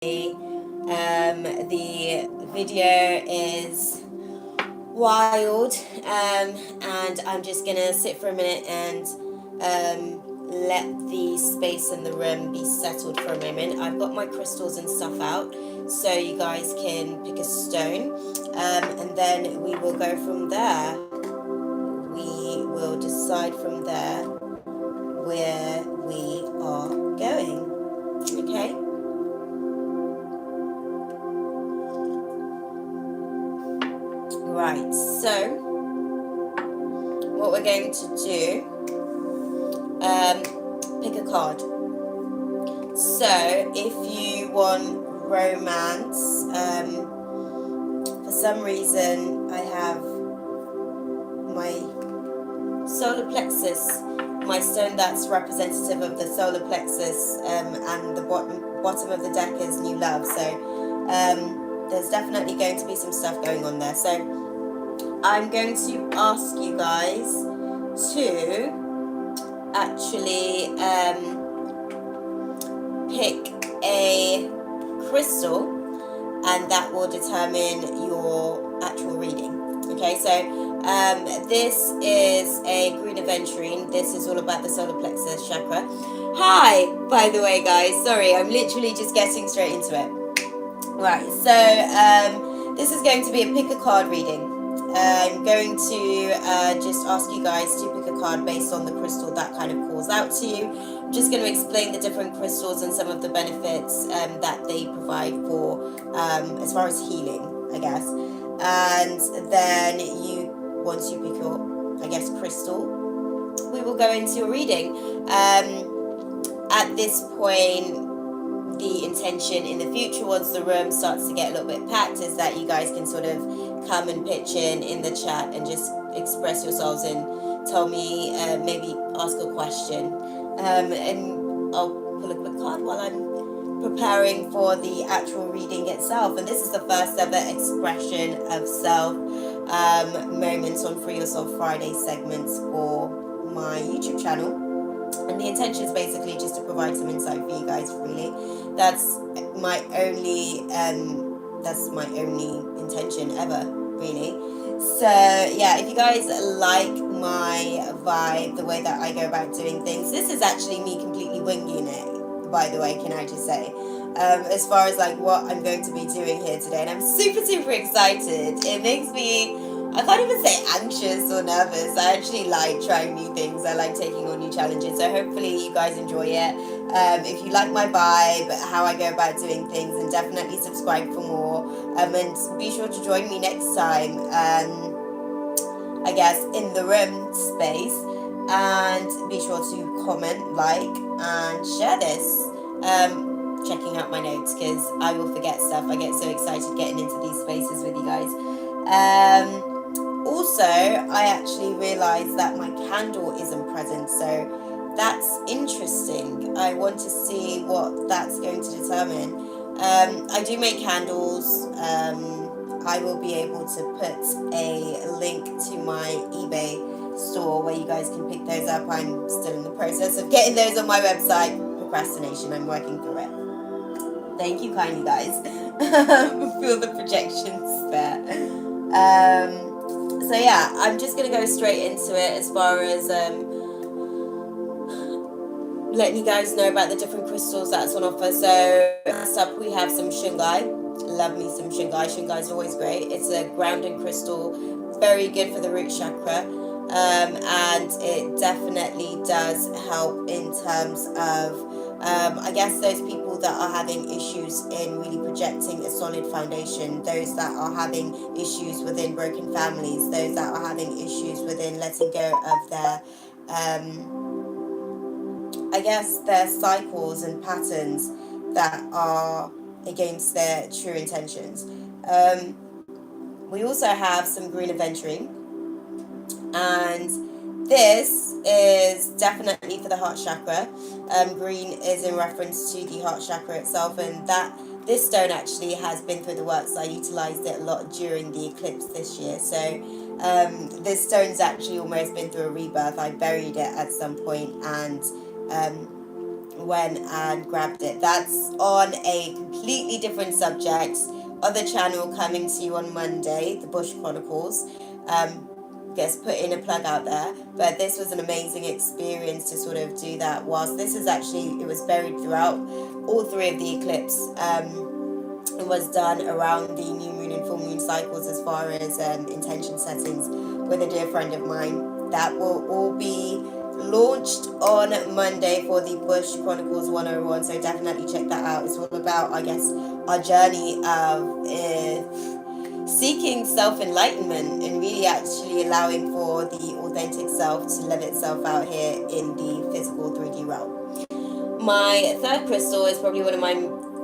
The video is wild, and I'm just gonna sit for a minute and let the space in the room be settled for a moment. I've got my crystals and stuff out so you guys can pick a stone, and then we will go from there. We will decide from there where we are going. Okay? Right, so what we're going to do, pick a card. So if you want romance, for some reason I have my solar plexus, my stone that's representative of the solar plexus, and the bottom of the deck is new love. So there's definitely going to be some stuff going on there. So I'm going to ask you guys to actually pick a crystal, and that will determine your actual reading. Okay, so this is a green aventurine. This is all about the solar plexus chakra. Hi, by the way, guys. Sorry, I'm literally just getting straight into it. Right, so this is going to be a pick a card reading. I'm going to just ask you guys to pick a card based on the crystal that kind of calls out to you. I'm just going to explain the different crystals and some of the benefits that they provide for as far as healing, I guess. And then once you pick your, I guess, crystal, we will go into a reading. At this point, the intention in the future, once the room starts to get a little bit packed, is that you guys can sort of come and pitch in the chat and just express yourselves and tell me, maybe ask a question, and I'll pull a quick card while I'm preparing for the actual reading itself. And this is the first ever expression of self moments on Free Yourself Friday segments for my YouTube channel. And the intention is basically just to provide some insight for you guys, really. That's my only intention ever, really. So yeah, if you guys like my vibe, the way that I go about doing things, this is actually me completely winging it, by the way, can I just say, as far as like what I'm going to be doing here today. And I'm super excited. It makes me, I can't even say anxious or nervous. I actually like trying new things. I like taking on new challenges. So hopefully you guys enjoy it. If you like my vibe, how I go about doing things, then definitely subscribe for more. And be sure to join me next time, I guess, in the room space. And be sure to comment, like, and share this. Checking out my notes, because I will forget stuff. I get so excited getting into these spaces with you guys. Also, I actually realized that my candle isn't present, so that's interesting. I want to see what that's going to determine. I do make candles. I will be able to put a link to my eBay store where you guys can pick those up. I'm still in the process of getting those on my website. Procrastination, I'm working through it. Thank you kindly, guys. Feel the projections there. So yeah, I'm just gonna go straight into it as far as letting you guys know about the different crystals that's on offer. So first up, we have some shungai. Love me some shungai. Shungai is always great. It's a grounding crystal. It's very good for the root chakra, and it definitely does help in terms of I guess those people that are having issues in really projecting a solid foundation, those that are having issues within broken families, those that are having issues within letting go of their I guess their cycles and patterns that are against their true intentions. We also have some green aventurine, and this is definitely for the heart chakra. Green is in reference to the heart chakra itself, and that this stone actually has been through the works. I utilized it a lot during the eclipse this year. So this stone's actually almost been through a rebirth. I buried it at some point, and went and grabbed it. That's on a completely different subject. Other channel coming to you on Monday, the Bush Chronicles. Guess put in a plug out there, but this was an amazing experience to sort of do that. Whilst this is actually, it was buried throughout all three of the eclipse. It was done around the new moon and full moon cycles as far as intention settings with a dear friend of mine. That will all be launched on Monday for the Bush Chronicles 101, so definitely check that out. It's all about, I guess, our journey of seeking self-enlightenment and really actually allowing for the authentic self to live itself out here in the physical 3D realm. My third crystal is probably one of my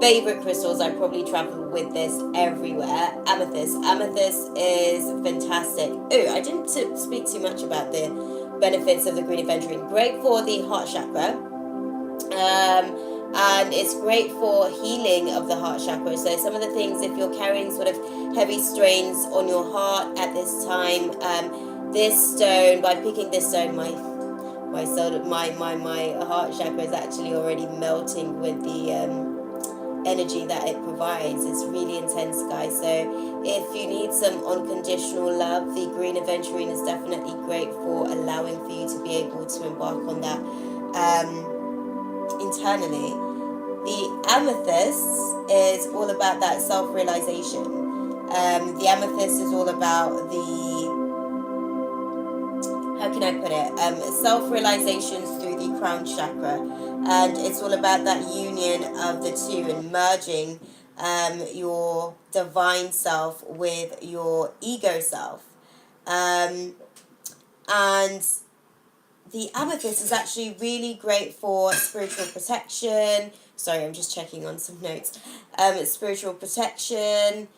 favorite crystals. I probably travel with this everywhere. Amethyst. Amethyst is fantastic. Oh, I didn't speak too much about the benefits of the green aventurine. Great for the heart chakra. And it's great for healing of the heart chakra. So some of the things, if you're carrying sort of heavy strains on your heart at this time, this stone, by picking this stone, my heart chakra is actually already melting with the energy that it provides. It's really intense, guys. So if you need some unconditional love, the green aventurine is definitely great for allowing for you to be able to embark on that internally. The amethyst is all about that self-realization. The amethyst is all about how can I put it? Self-realizations through the crown chakra. And it's all about that union of the two and merging your divine self with your ego self. And the amethyst is actually really great for spiritual protection. Sorry, I'm just checking on some notes. Spiritual protection.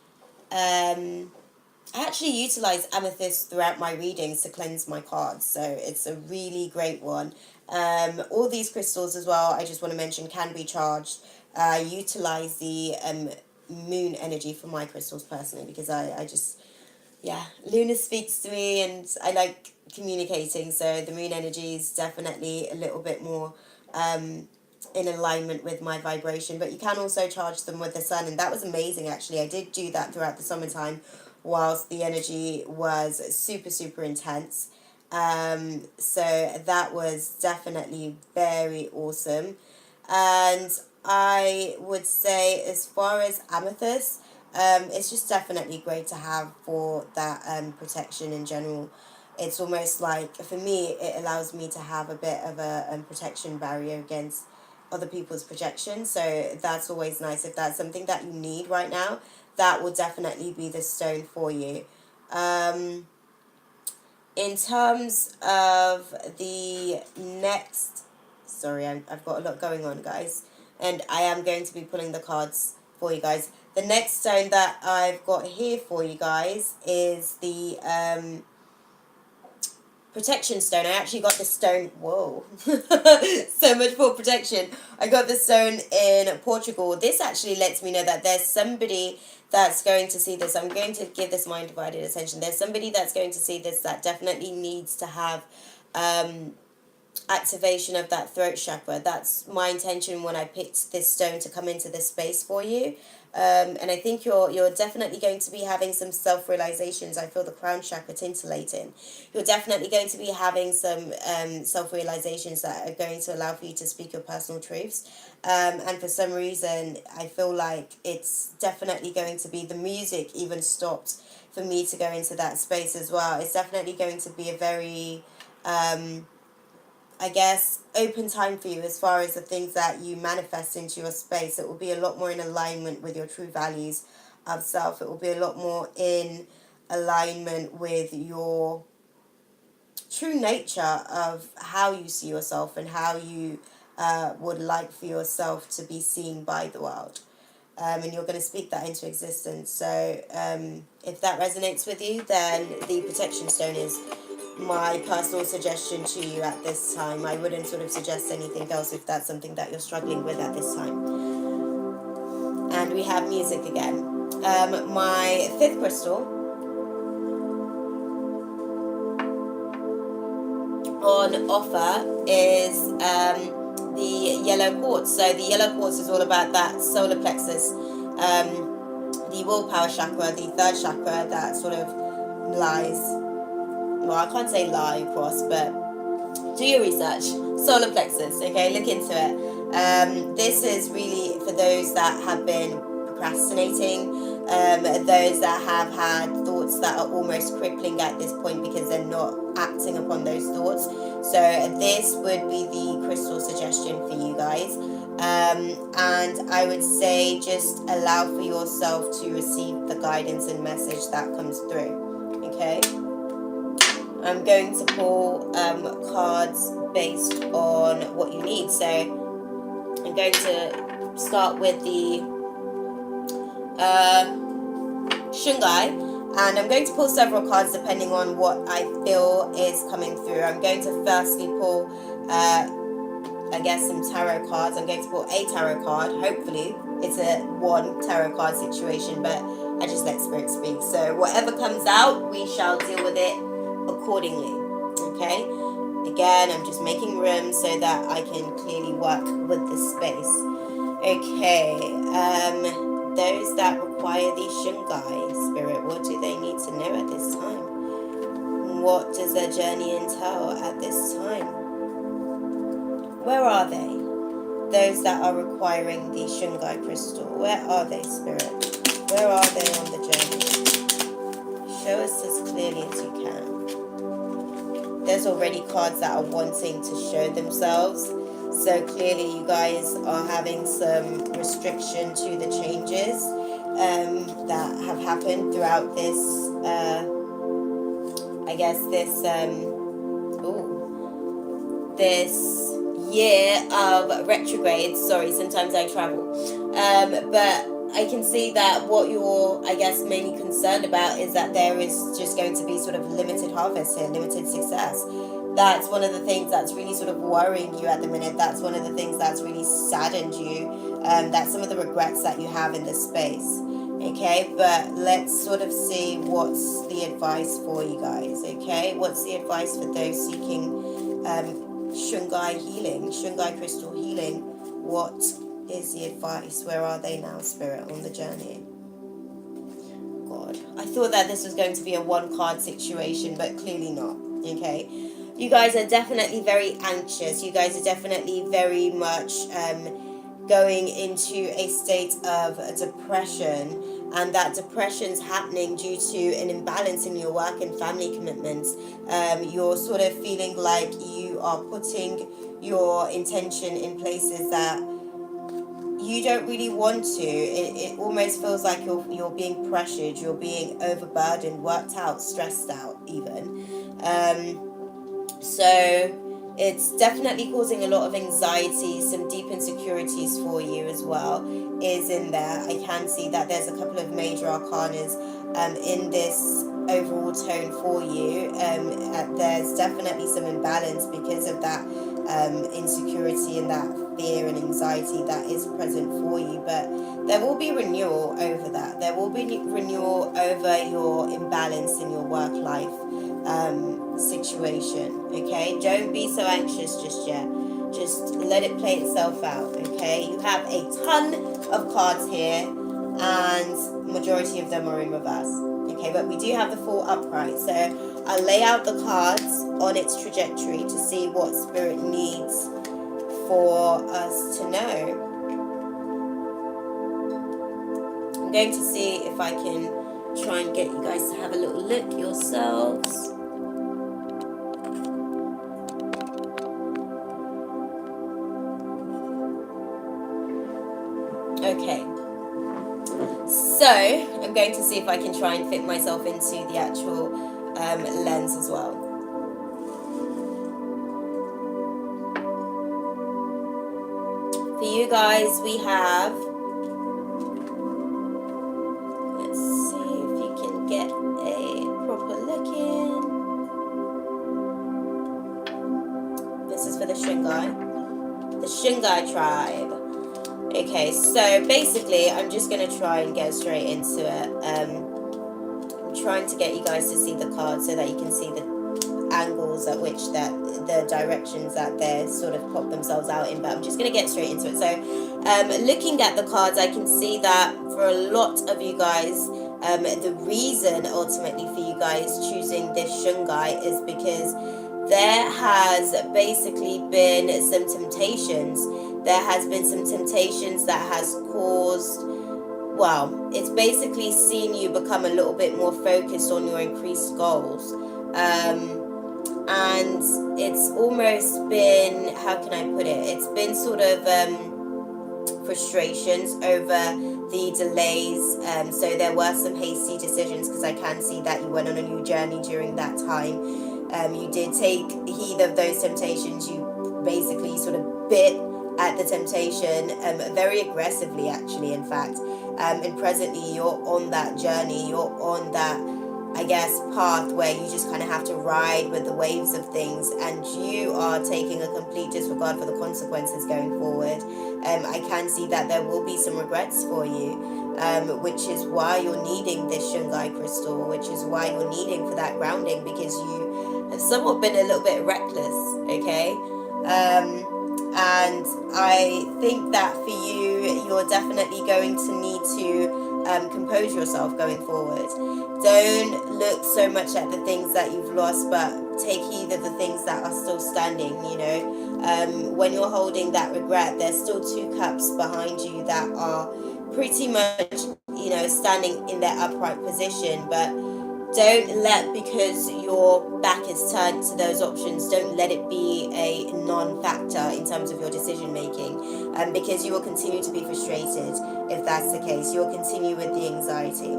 I actually utilize amethyst throughout my readings to cleanse my cards, so it's a really great one. All these crystals as well, I just want to mention, can be charged. I utilize the moon energy for my crystals personally because I just, yeah, Luna speaks to me and I like communicating, so the moon energy is definitely a little bit more in alignment with my vibration. But you can also charge them with the sun, and that was amazing actually. I did do that throughout the summertime whilst the energy was super, super intense. So that was definitely very awesome. And I would say, as far as amethyst, it's just definitely great to have for that protection in general. It's almost like, for me, it allows me to have a bit of a protection barrier against other people's projections. So that's always nice. If that's something that you need right now, that will definitely be the stone for you. In terms of the next, sorry, I've got a lot going on, guys, and I am going to be pulling the cards for you guys. The next stone that I've got here for you guys is the protection stone. I actually got the stone, whoa, so much for protection. I got the stone in Portugal. This actually lets me know that there's somebody that's going to see this. I'm going to give this mind divided attention. There's somebody that's going to see this that definitely needs to have activation of that throat chakra. That's my intention when I picked this stone to come into this space for you. And I think you're definitely going to be having some self-realizations. I feel the crown chakra tintillating. You're definitely going to be having some self-realizations that are going to allow for you to speak your personal truths. And for some reason, I feel like it's definitely going to be, the music even stopped for me to go into that space as well. It's definitely going to be a very I guess, open time for you as far as the things that you manifest into your space. It will be a lot more in alignment with your true values of self. It will be a lot more in alignment with your true nature of how you see yourself and how you would like for yourself to be seen by the world. And you're going to speak that into existence. So if that resonates with you, then the protection stone is my personal suggestion to you at this time. I wouldn't sort of suggest anything else if that's something that you're struggling with at this time. And we have music again. My fifth crystal on offer is the yellow quartz. So the yellow quartz is all about that solar plexus, the willpower chakra, the third chakra that sort of lies. Well, I can't say lie across, but do your research. Solar plexus, okay, look into it. This is really for those that have been procrastinating, those that have had thoughts that are almost crippling at this point because they're not acting upon those thoughts. So this would be the crystal suggestion for you guys. And I would say just allow for yourself to receive the guidance and message that comes through, okay? I'm going to pull cards based on what you need. So I'm going to start with the Shungai, and I'm going to pull several cards depending on what I feel is coming through. I'm going to firstly pull, I guess, some tarot cards. I'm going to pull a tarot card. Hopefully it's a one tarot card situation, but I just let spirit speak. So whatever comes out, we shall deal with it accordingly, okay? Again, I'm just making room so that I can clearly work with this space. Okay, those that require the Shungai, spirit, what do they need to know at this time? What does their journey entail at this time? Where are they? Those that are requiring the Shungai crystal, where are they, spirit? Where are they on the journey? Show us as clearly as you can. There's already cards that are wanting to show themselves. So clearly you guys are having some restriction to the changes that have happened throughout this, I guess this, this year of retrogrades. Sorry, sometimes I travel. But I can see that what you're, I guess, mainly concerned about is that there is just going to be sort of limited harvest here, limited success. That's one of the things that's really sort of worrying you at the minute. That's one of the things that's really saddened you. That's some of the regrets that you have in this space. Okay, but let's sort of see what's the advice for you guys. Okay, what's the advice for those seeking Shungai healing, Shungai crystal healing? What is the advice? Where are they now, spirit, on the journey? God, I thought that this was going to be a one card situation, but clearly not. Okay, you guys are definitely very anxious. You guys are definitely very much going into a state of depression, and that depression's happening due to an imbalance in your work and family commitments. You're sort of feeling like you are putting your intention in places that you don't really want to. It almost feels like you're being pressured, you're being overburdened, worked out, stressed out even. So it's definitely causing a lot of anxiety. Some deep insecurities for you as well is in there. I can see that there's a couple of major arcanas in this overall tone for you. There's definitely some imbalance because of that insecurity and that fear and anxiety that is present for you, but there will be renewal over that. There will be renewal over your imbalance in your work life situation. Okay, don't be so anxious just yet. Just let it play itself out. Okay, you have a ton of cards here and majority of them are in reverse. Okay, but we do have the Fool upright, so I'll lay out the cards on its trajectory to see what spirit needs for us to know. I'm going to see if I can try and get you guys to have a little look yourselves. Okay, so I'm going to see if I can try and fit myself into the actual lens as well. For you guys, we have, let's see if you can get a proper look in. This is for the Shungai tribe. Okay, so basically, I'm just going to try and get straight into it. I'm trying to get you guys to see the cards so that you can see the angles at which that the directions that they sort of pop themselves out in, but I'm just going to get straight into it. So looking at the cards, I can see that for a lot of you guys, the reason ultimately for you guys choosing this Shungai is because there has basically been some temptations. There has been some temptations that has caused, well, it's basically seen you become a little bit more focused on your increased goals. And it's almost been, how can I put it? It's been sort of frustrations over the delays. So there were some hasty decisions, because I can see that you went on a new journey during that time. You did take heed of those temptations. You basically sort of bit at the temptation very aggressively, actually, in fact. And presently you're on that journey. You're on that, I guess, path where you just kind of have to ride with the waves of things, and you are taking a complete disregard for the consequences going forward. I can see that there will be some regrets for you, which is why you're needing this Shungai crystal, which is why you're needing for that grounding, because you have somewhat been a little bit reckless, okay? And I think that for you, you're definitely going to need to compose yourself going forward. Don't look so much at the things that you've lost, but take heed of the things that are still standing, you know. When you're holding that regret, there's still 2 cups behind you that are pretty much, you know, standing in their upright position, but don't let, because your back is turned to those options, don't let it be a non-factor in terms of your decision making, because you will continue to be frustrated if that's the case. You'll continue with the anxiety.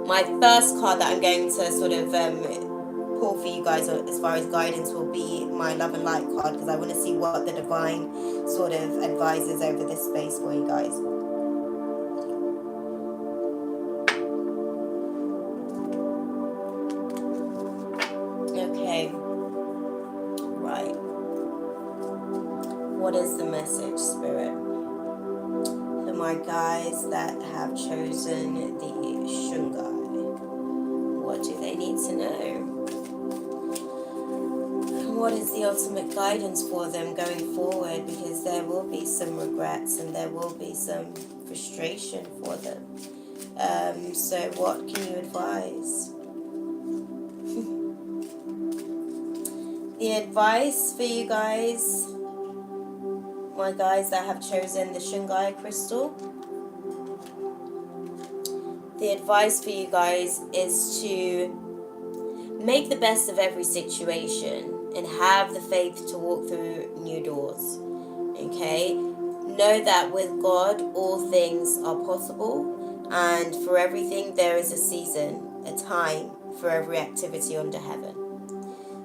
My first card that I'm going to sort of pull for you guys as far as guidance will be my Love and Light card, because I want to see what the divine sort of advises over this space for you guys. Okay, right. What is the message, Spirit, for my guys that have chosen the Shungai? What do they need to know? What is the ultimate guidance for them going forward? Because there will be some regrets and there will be some frustration for them. So what can you advise? The advice for you guys, my guys that have chosen the Shungai crystal, the advice for you guys is to make the best of every situation and have the faith to walk through new doors. Okay? Know that with God, all things are possible, and for everything there is a season, a time for every activity under heaven.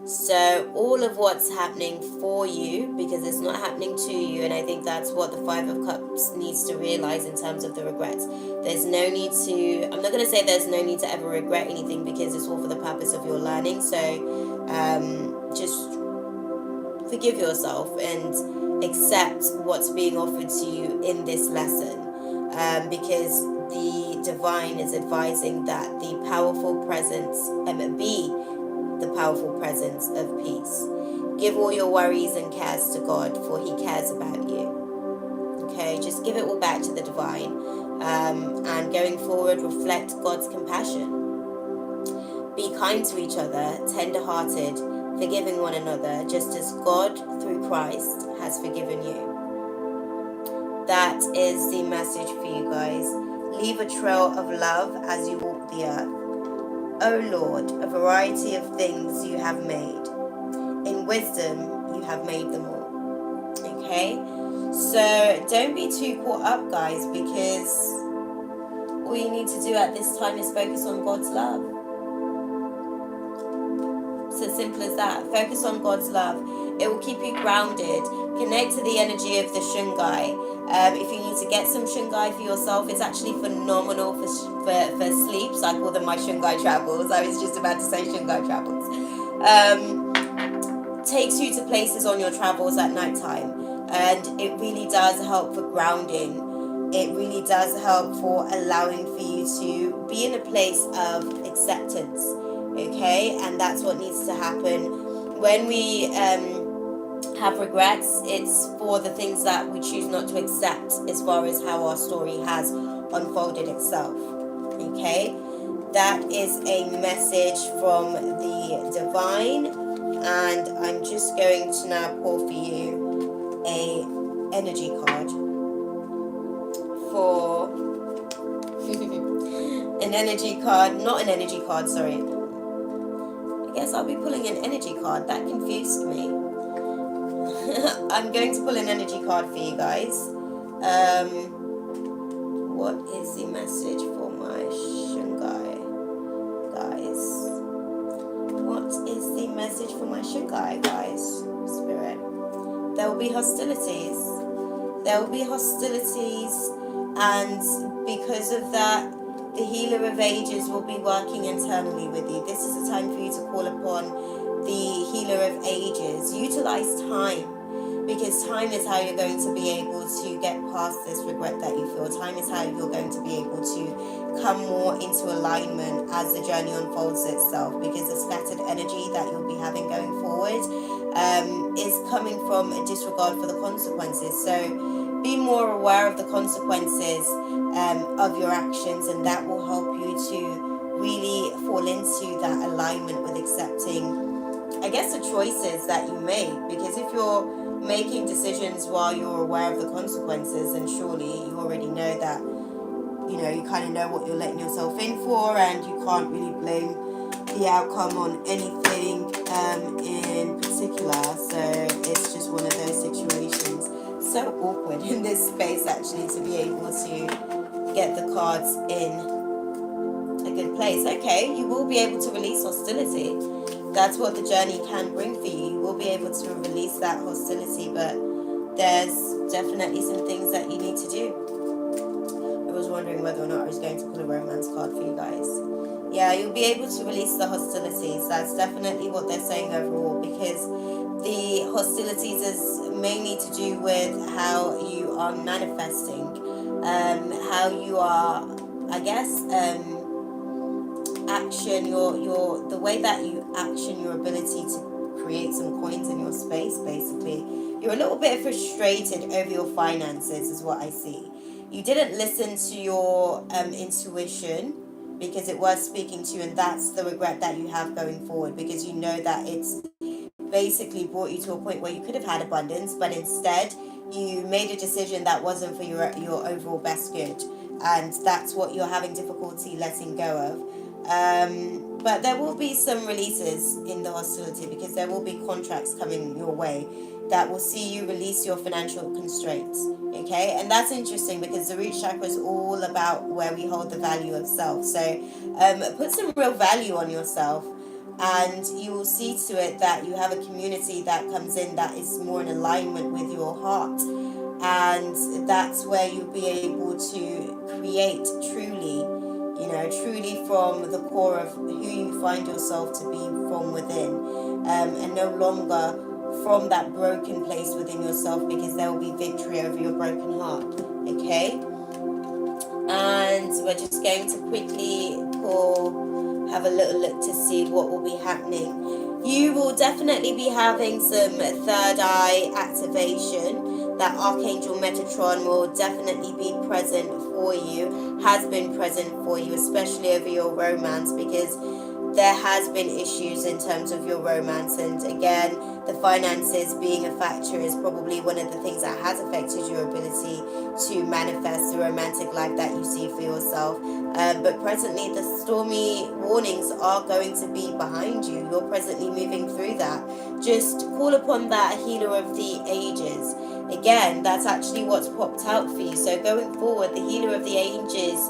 So all of what's happening for you, because it's not happening to you, and I think that's what the 5 of Cups needs to realize in terms of the regrets. There's no need to, I'm not going to say there's no need to ever regret anything, because it's all for the purpose of your learning. So just forgive yourself and accept what's being offered to you in this lesson, because the divine is advising that the powerful presence be the powerful presence of peace. Give all your worries and cares to God, for he cares about you. Okay, just give it all back to the divine, and going forward, reflect God's compassion. Be kind to each other, tender-hearted, forgiving one another, just as God, through Christ, has forgiven you. That is the message for you guys. Leave a trail of love as you walk the earth. O Lord, a variety of things you have made. In wisdom, you have made them all. Okay? So don't be too caught up, guys, because all you need to do at this time is focus on God's love. It's as simple as that. Focus on God's love. It will keep you grounded. Connect to the energy of the Shungai. If you need to get some Shungai for yourself, it's actually phenomenal for sleep. So I call them my Shungai travels. I was just about to say Shungai travels. Takes you to places on your travels at night time, and it really does help for grounding. It really does help for allowing for you to be in a place of acceptance. okay? And that's what needs to happen. When we have regrets, it's for the things that we choose not to accept as far as how our story has unfolded itself, okay? That is a message from the divine, and I'm just going to now pull for you a energy card for an energy card, not an energy card, sorry. I guess I'll be pulling an energy card. That confused me. I'm going to pull an energy card for you guys. What is the message for my Shungai, guys? What is the message for my Shungai, guys? Spirit. There will be hostilities. There will be hostilities, and because of that, the Healer of Ages will be working internally with you. This is a time for you to call upon the Healer of Ages. Utilize time, because time is how you're going to be able to get past this regret that you feel. Time is how you're going to be able to come more into alignment as the journey unfolds itself, because the scattered energy that you'll be having going forward is coming from a disregard for the consequences. So be more aware of the consequences of your actions, and that will help you to really fall into that alignment with accepting, I guess, the choices that you make. Because if you're making decisions while you're aware of the consequences, and surely you already know that, you know, you kind of know what you're letting yourself in for, and you can't really blame the outcome on anything in particular. So it's just one of those situations. So awkward in this space, actually, to be able to get the cards in a good place. Okay, you will be able to release hostility. That's what the journey can bring for you. You will be able to release that hostility, but there's definitely some things that you need to do. I was wondering whether or not I was going to pull a romance card for you guys. Yeah, you'll be able to release the hostilities. That's definitely what they're saying overall, because the hostilities is mainly to do with how you are manifesting, how you are, I guess, action your the way that you action your ability to create some coins in your space. Basically, you're a little bit frustrated over your finances is what I see. You didn't listen to your intuition, because it was speaking to you, and that's the regret that you have going forward, because you know that it's basically brought you to a point where you could have had abundance, but instead you made a decision that wasn't for your overall best good, and that's what you're having difficulty letting go of. But there will be some releases in the hostility, because there will be contracts coming your way that will see you release your financial constraints. Okay, and that's interesting, because the root chakra is all about where we hold the value of self. So put some real value on yourself, and you will see to it that you have a community that comes in that is more in alignment with your heart, and that's where you'll be able to create truly, you know, truly from the core of who you find yourself to be from within, and no longer from that broken place within yourself, because there will be victory over your broken heart. Okay, and we're just going to quickly have a little look to see what will be happening. You will definitely be having some third eye activation. That Archangel Metatron will definitely be present for you, has been present for you, especially over your romance, because there has been issues in terms of your romance. And again, the finances being a factor is probably one of the things that has affected your ability to manifest the romantic life that you see for yourself. But presently, the stormy warnings are going to be behind you. You're presently moving through that. Just call upon that Healer of the Ages. Again, that's actually what's popped out for you. So going forward, the Healer of the Ages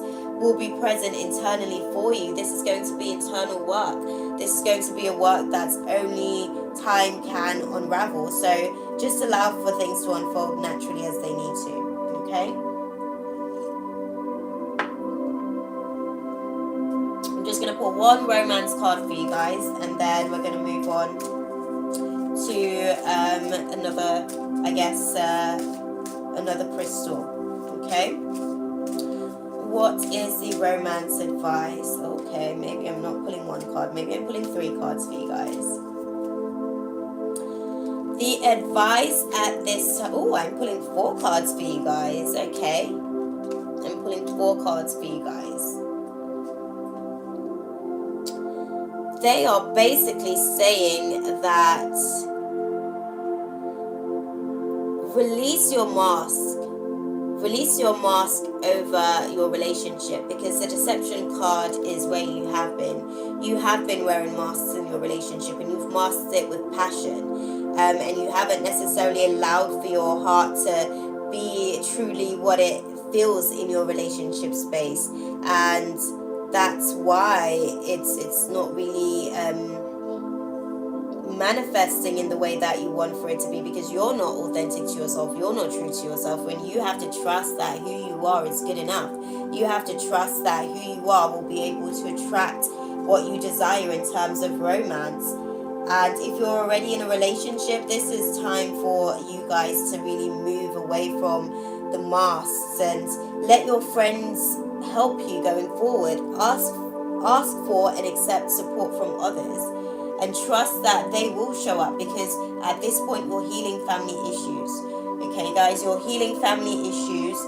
will be present internally for you. This is going to be internal work. This is going to be a work that's only time can unravel. So just allow for things to unfold naturally as they need to. Okay? I'm just going to put one romance card for you guys, and then we're going to move on to another, I guess, another crystal. Okay? What is the romance advice? Okay, maybe I'm not pulling one card. Maybe I'm pulling 3 cards for you guys. The advice at this time. Oh, I'm pulling 4 cards for you guys. Okay. I'm pulling 4 cards for you guys. They are basically saying that release your mask. Release your mask over your relationship, because the deception card is where you have been. You have been wearing masks in your relationship, and you've masked it with passion. And you haven't necessarily allowed for your heart to be truly what it feels in your relationship space. And that's why it's not really manifesting in the way that you want for it to be, because you're not authentic to yourself, you're not true to yourself. When you have to trust that who you are is good enough, you have to trust that who you are will be able to attract what you desire in terms of romance. And if you're already in a relationship, this is time for you guys to really move away from the masks and let your friends help you going forward. Ask for and accept support from others, and trust that they will show up, because at this point you're healing family issues. Okay guys, you're healing family issues,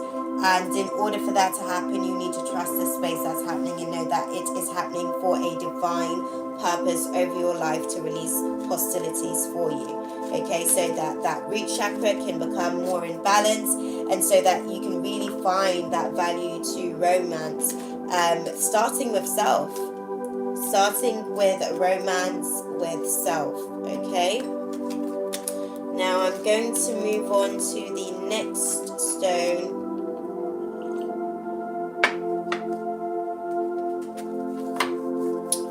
and in order for that to happen, you need to trust the space that's happening and know that it is happening for a divine purpose over your life, to release hostilities for you. Okay, so that root chakra can become more in balance, and so that you can really find that value to romance, starting with self. Starting with romance with self, okay? Now I'm going to move on to the next stone.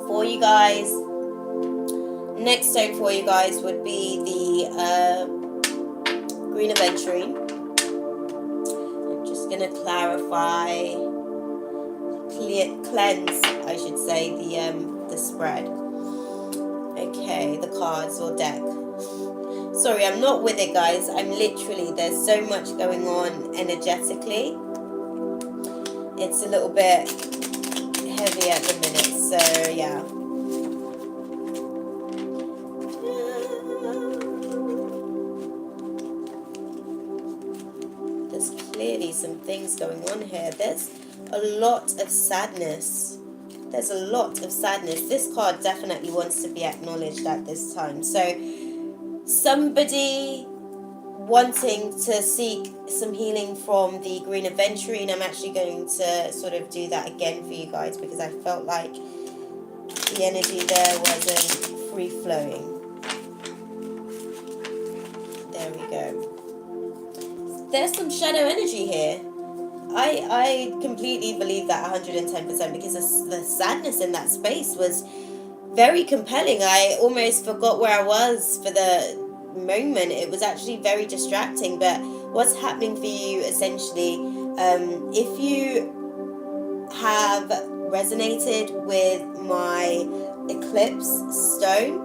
For you guys, next stone for you guys would be the Green Aventurine. I'm just going to clarify, cleanse, I should say, the spread. Okay, the cards or deck. Sorry, I'm not with it, guys. I'm literally, there's so much going on energetically. It's a little bit heavy at the minute, so yeah. There's clearly some things going on here. There's a lot of sadness. There's a lot of sadness. This card definitely wants to be acknowledged at this time. So somebody wanting to seek some healing from the Green Aventurine. I'm actually going to sort of do that again for you guys, because I felt like the energy there wasn't free flowing. There we go. There's some shadow energy here. I completely believe that 110%, because the sadness in that space was very compelling. I almost forgot where I was for the moment. It was actually very distracting. But what's happening for you essentially, if you have resonated with my eclipse stone,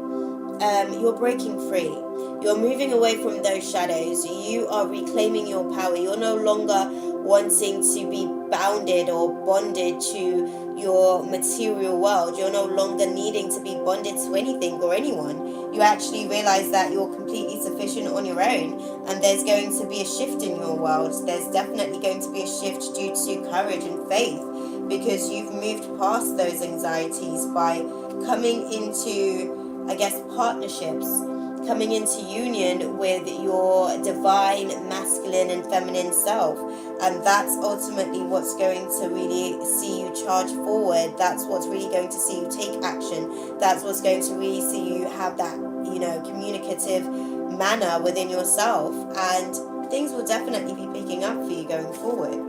you're breaking free. You're moving away from those shadows. You are reclaiming your power. You're no longer wanting to be bounded or bonded to your material world. You're no longer needing to be bonded to anything or anyone. You actually realize that you're completely sufficient on your own, and there's going to be a shift in your world. There's definitely going to be a shift due to courage and faith, because you've moved past those anxieties by coming into, I guess, partnerships, coming into union with your divine masculine and feminine self. And that's ultimately what's going to really see you charge forward. That's what's really going to see you take action. That's what's going to really see you have that, communicative manner within yourself. And things will definitely be picking up for you going forward.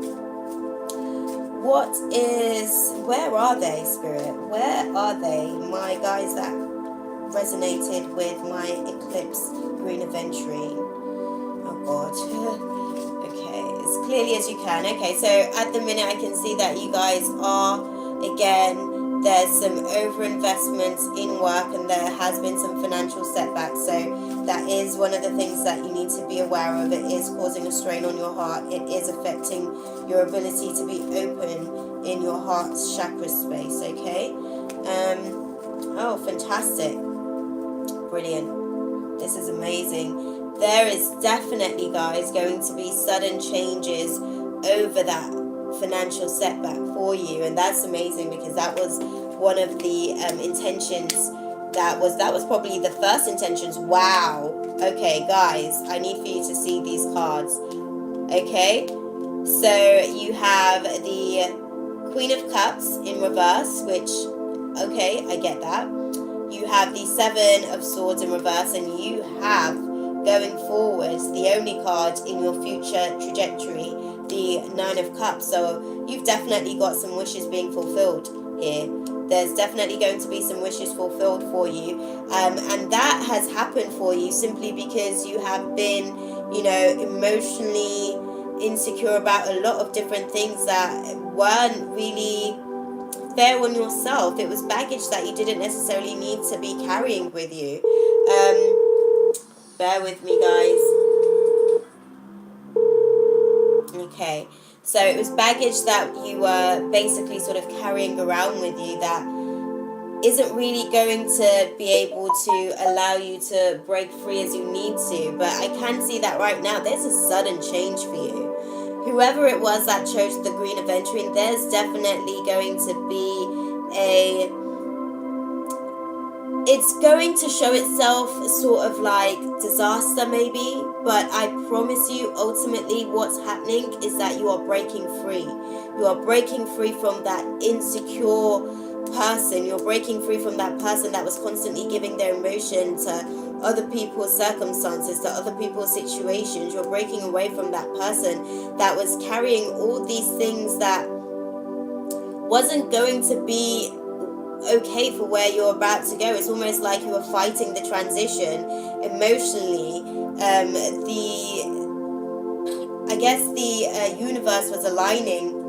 Where are they, Spirit? Where are they, my guys that resonated with my eclipse Green Aventurine? Oh God. Okay, as clearly as you can. Okay, so at the minute I can see that you guys are, again, there's some overinvestment in work, and there has been some financial setbacks. So that is one of the things that you need to be aware of. It is causing a strain on your heart. It is affecting your ability to be open in your heart's chakra space, okay? Oh, fantastic. Brilliant. This is amazing. There is definitely, guys, going to be sudden changes over that financial setback for you, and that's amazing because that was one of the intentions. That was probably the first intentions. Wow. Okay, guys, I need for you to see these cards. Okay, so you have the Queen of Cups in reverse, which, okay, I get that. You have the Seven of Swords in reverse, and you have, going forwards, the only card in your future trajectory, the Nine of Cups. So you've definitely got some wishes being fulfilled here. There's definitely going to be some wishes fulfilled for you, and that has happened for you simply because you have been, emotionally insecure about a lot of different things that weren't really fair on yourself. It was baggage that you didn't necessarily need to be carrying with you. Bear with me, guys. Okay, so it was baggage that you were basically sort of carrying around with you that isn't really going to be able to allow you to break free as you need to. But I can see that right now there's a sudden change for you. Whoever it was that chose the Green Aventurine, there's definitely going to be it's going to show itself sort of like disaster maybe, but I promise you ultimately what's happening is that you are breaking free. You are breaking free from that insecure person. You're breaking free from that person that was constantly giving their emotion to other people's circumstances, to other people's situations. You're breaking away from that person that was carrying all these things that wasn't going to be okay for where you're about to go. It's almost like you were fighting the transition emotionally. The universe was aligning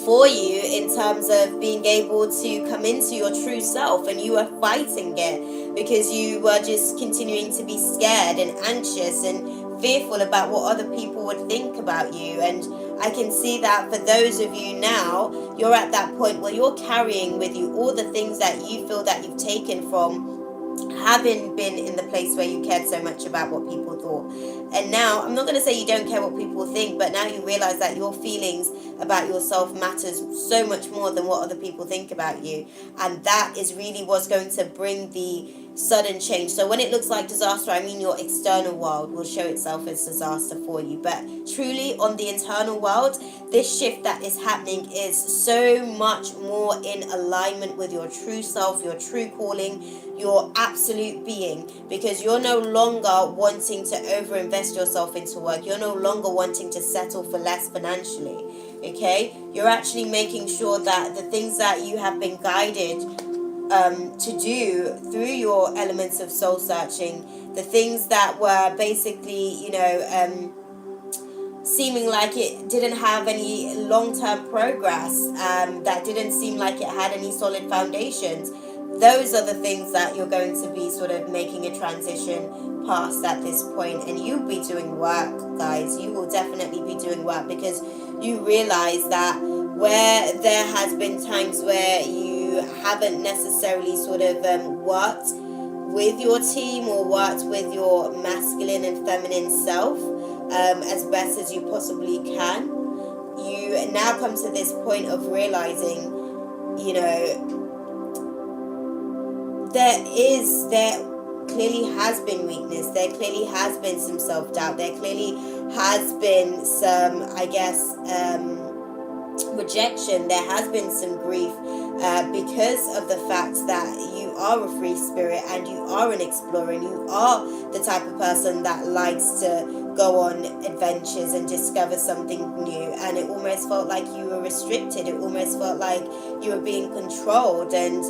for you in terms of being able to come into your true self, and you were fighting it because you were just continuing to be scared and anxious and fearful about what other people would think about you. And I can see that for those of you now, you're at that point where you're carrying with you all the things that you feel that you've taken from having been in the place where you cared so much about what people thought. And now, I'm not going to say you don't care what people think, but now you realize that your feelings about yourself matters so much more than what other people think about you. And that is really what's going to bring the sudden change. So when it looks like disaster, I mean your external world will show itself as disaster for you. But truly on the internal world, this shift that is happening is so much more in alignment with your true self, your true calling, your absolute being, because you're no longer wanting to overinvest yourself into work. You're no longer wanting to settle for less financially. Okay, you're actually making sure that the things that you have been guided to do through your elements of soul searching, the things that were basically, seeming like it didn't have any long-term progress, that didn't seem like it had any solid foundations, those are the things that you're going to be sort of making a transition past at this point. And you'll be doing work, guys. You will definitely be doing work, because you realize that where there has been times where you haven't necessarily sort of worked with your team or worked with your masculine and feminine self as best as you possibly can, you now come to this point of realizing, there clearly has been weakness, there clearly has been some self-doubt, there clearly has been some, rejection, there has been some grief, because of the fact that you are a free spirit and you are an explorer and you are the type of person that likes to go on adventures and discover something new. And it almost felt like you were restricted, it almost felt like you were being controlled. And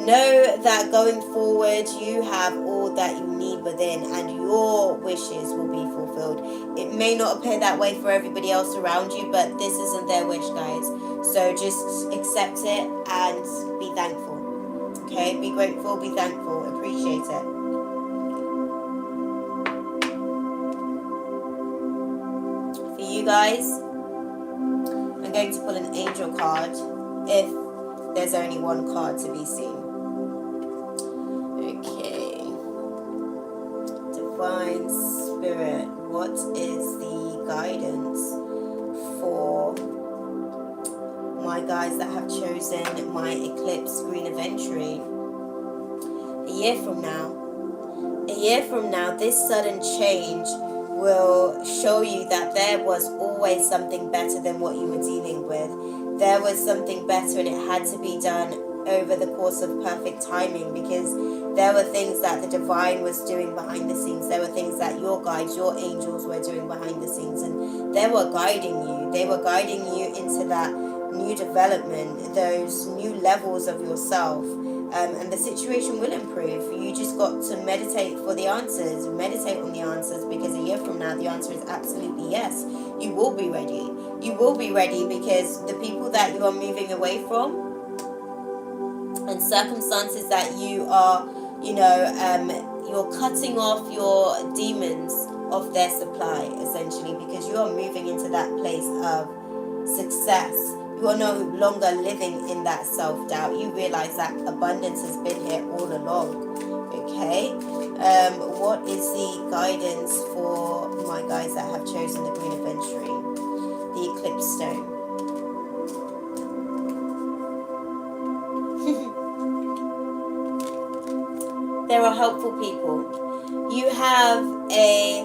know that going forward you have all that you need within, and your wishes will be fulfilled. It may not appear that way for everybody else around you, but this isn't their wish, guys. So just accept it and be thankful. Okay, be grateful, be thankful, appreciate it. For you guys, I'm going to pull an angel card if there's only one card to be seen. Okay. Divine Spirit, what is the guidance for my guys that have chosen my eclipse green inventory? A year from now, this sudden change will show you that there was always something better than what you were dealing with. There was something better, and it had to be done over the course of perfect timing, because there were things that the divine was doing behind the scenes. There were things that your guides, your angels were doing behind the scenes, and they were guiding you. They were guiding you into that new development, those new levels of yourself. And the situation will improve. You just got to meditate for the answers. Meditate on the answers, because a year from now, the answer is absolutely yes. You will be ready. You will be ready, because the people that you are moving away from and circumstances that you are, you're cutting off your demons off their supply, essentially, because you are moving into that place of success. You are no longer living in that self-doubt. You realize that abundance has been here all along. Okay? What is the guidance for my guys that have chosen the green inventory? The eclipse stone. There are helpful people. You have a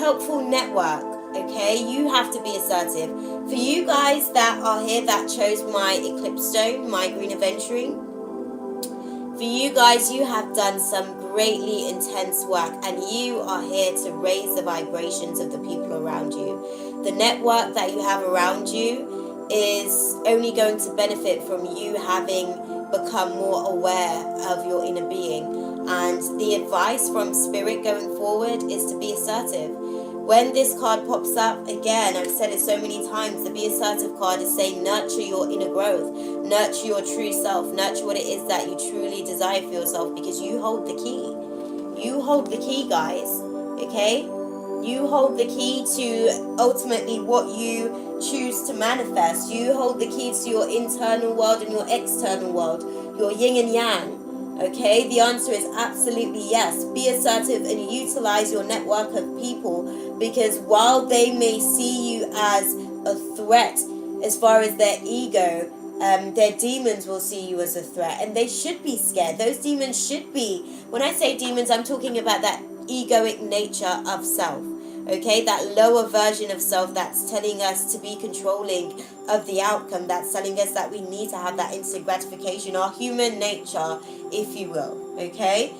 helpful network. Okay, you have to be assertive. For you guys that are here that chose my eclipse stone, my green inventory, for you guys, you have done some greatly intense work, and you are here to raise the vibrations of the people around you. The network that you have around you is only going to benefit from you having become more aware of your inner being. And the advice from Spirit going forward is to be assertive. When this card pops up, again, I've said it so many times, the Be Assertive card is saying nurture your inner growth, nurture your true self, nurture what it is that you truly desire for yourself, because you hold the key. You hold the key, guys, okay? You hold the key to ultimately what you choose to manifest. You hold the key to your internal world and your external world, your yin and yang. Okay, the answer is absolutely yes. Be assertive and utilize your network of people, because while they may see you as a threat as far as their ego, their demons will see you as a threat, and they should be scared. Those demons should be, when I say demons, I'm talking about that egoic nature of self. Okay, that lower version of self that's telling us to be controlling of the outcome, that's telling us that we need to have that instant gratification, our human nature, if you will. Okay,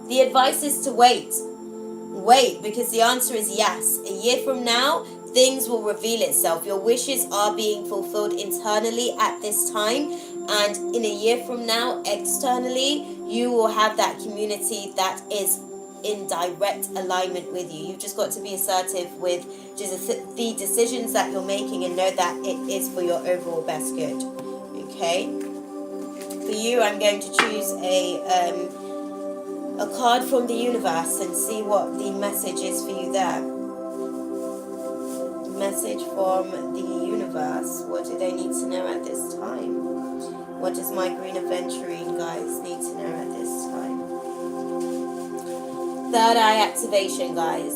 the advice is to wait, because the answer is yes. A year from now, things will reveal itself. Your wishes are being fulfilled internally at this time, and in a year from now, externally, you will have that community that is in direct alignment with you. You've just got to be assertive with just the decisions that you're making, and know that it is for your overall best good. Okay, for you, I'm going to choose a card from the universe and see what the message is for you there. Message from the universe. What do they need to know at this time? What does my green aventurine guys need to know at this time? Third eye activation, guys.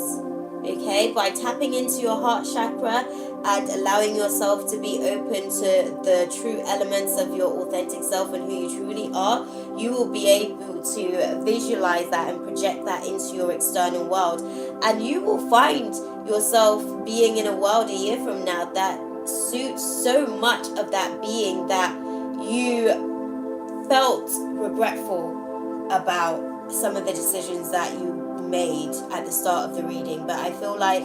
Okay, by tapping into your heart chakra and allowing yourself to be open to the true elements of your authentic self and who you truly are, you will be able to visualize that and project that into your external world. And you will find yourself being in a world a year from now that suits so much of that being that you felt regretful about some of the decisions that you made at the start of the reading. But I feel like,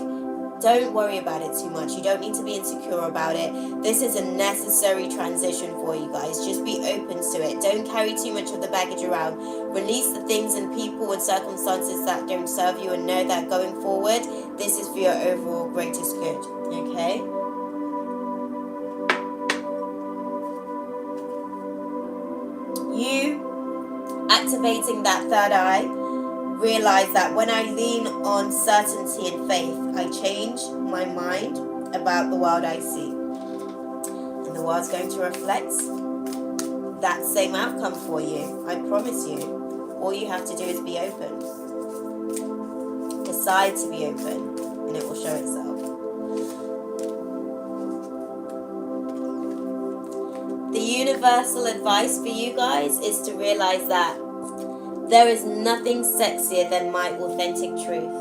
don't worry about it too much. You don't need to be insecure about it. This is a necessary transition for you guys. Just be open to it. Don't carry too much of the baggage around. Release the things and people and circumstances that don't serve you, and know that going forward, this is for your overall greatest good. Okay? You activating that third eye realize that when I lean on certainty and faith, I change my mind about the world I see. And the world's going to reflect that same outcome for you. I promise you. All you have to do is be open. Decide to be open, and it will show itself. The universal advice for you guys is to realize that there is nothing sexier than my authentic truth.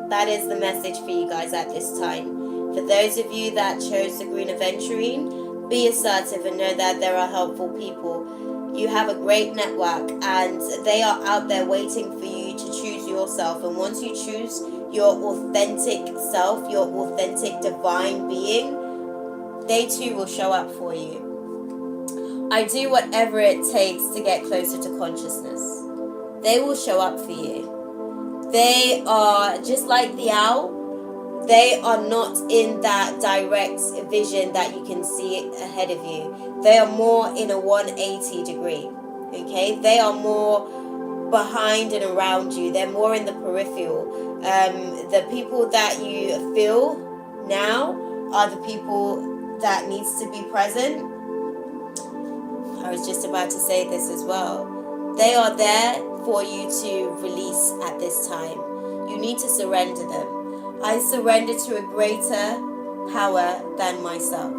That is the message for you guys at this time. For those of you that chose the Green Aventurine, be assertive and know that there are helpful people. You have a great network and they are out there waiting for you to choose yourself. And once you choose your authentic self, your authentic divine being, they too will show up for you. I do whatever it takes to get closer to consciousness. They will show up for you. They are just like the owl. They are not in that direct vision that you can see ahead of you. They are more in a 180 degree. Okay? They are more behind and around you. They're more in the peripheral. The people that you feel now are the people that needs to be present. I was just about to say this as well. They are there for you to release at this time. You need to surrender them. I surrender to a greater power than myself.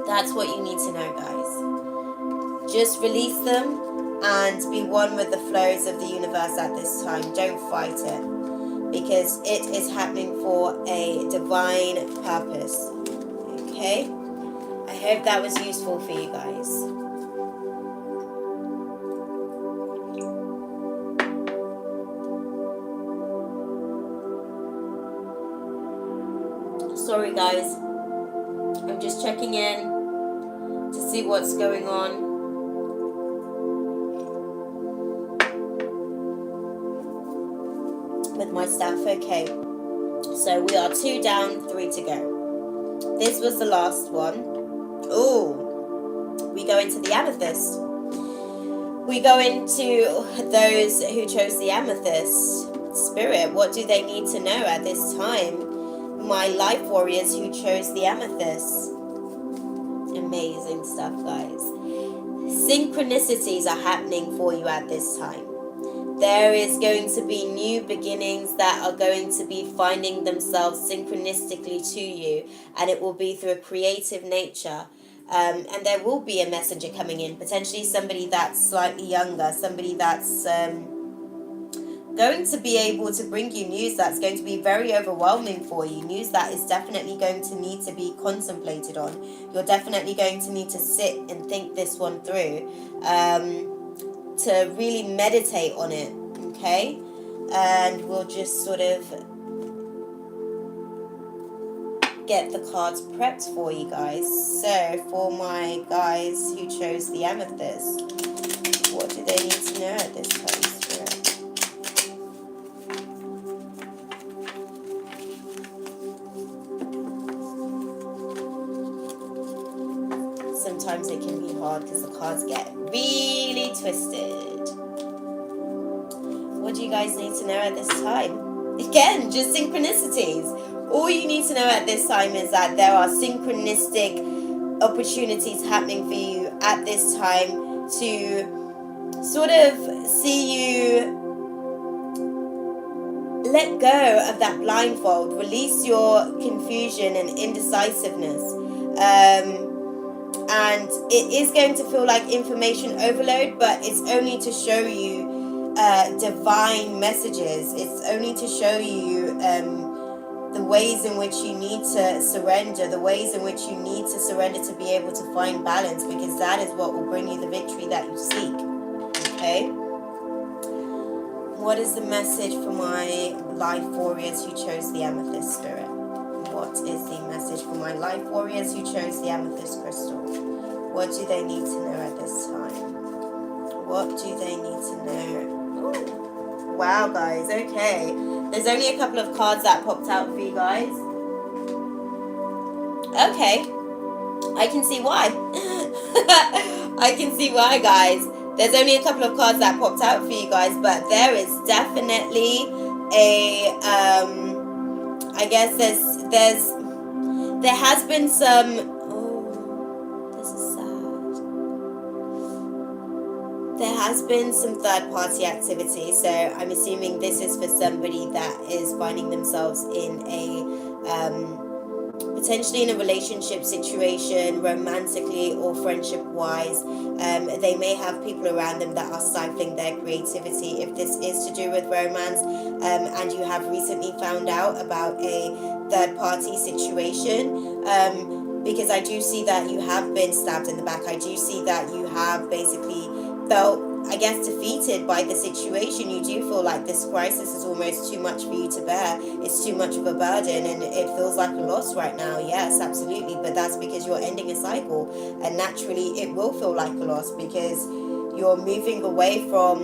That's what you need to know, guys. Just release them and be one with the flows of the universe at this time. Don't fight it, because it is happening for a divine purpose. Okay? I hope that was useful for you guys. Sorry guys, I'm just checking in to see what's going on. With my stuff. Okay, so we are 2 down, 3 to go. This was the last one. Oh, we go into the amethyst. We go into those who chose the amethyst. Spirit, what do they need to know at this time? My life warriors who chose the amethyst. Amazing stuff, guys. Synchronicities are happening for you at this time. There is going to be new beginnings that are going to be finding themselves synchronistically to you, and it will be through a creative nature. And there will be a messenger coming in, potentially somebody that's slightly younger, somebody that's going to be able to bring you news that's going to be very overwhelming for you, news that is definitely going to need to be contemplated on. You're definitely going to need to sit and think this one through, to really meditate on it, okay? And we'll just sort of get the cards prepped for you guys. So for my guys who chose the amethyst, what do they need to know at this time, Spirit? Sometimes it can be hard because the cards get really twisted. What do you guys need to know at this time? Again, just synchronicities. All you need to know at this time is that there are synchronistic opportunities happening for you at this time to sort of see you let go of that blindfold, release your confusion and indecisiveness. And it is going to feel like information overload, but it's only to show you divine messages. It's only to show you the ways in which you need to surrender, the ways in which you need to surrender to be able to find balance, because that is what will bring you the victory that you seek. Okay? What is the message for my life warriors who chose the amethyst, Spirit? What is the message for my life warriors who chose the amethyst crystal? What do they need to know at this time? What do they need to know? Ooh. Wow, guys. Okay. There's only a couple of cards that popped out for you guys. Okay. I can see why. I can see why, guys. There's only a couple of cards that popped out for you guys, but there is definitely a I guess there has been some. Oh, this is sad. There has been some third party activity, so I'm assuming this is for somebody that is finding themselves in a potentially in a relationship situation, romantically or friendship wise. They may have people around them that are stifling their creativity. If this is to do with romance, and you have recently found out about a third party situation, because I do see that you have been stabbed in the back. I do see that you have basically felt, I guess, defeated by the situation. You do feel like this crisis is almost too much for you to bear. It's too much of a burden and it feels like a loss right now. Yes, absolutely. But that's because you're ending a cycle, and naturally it will feel like a loss because you're moving away from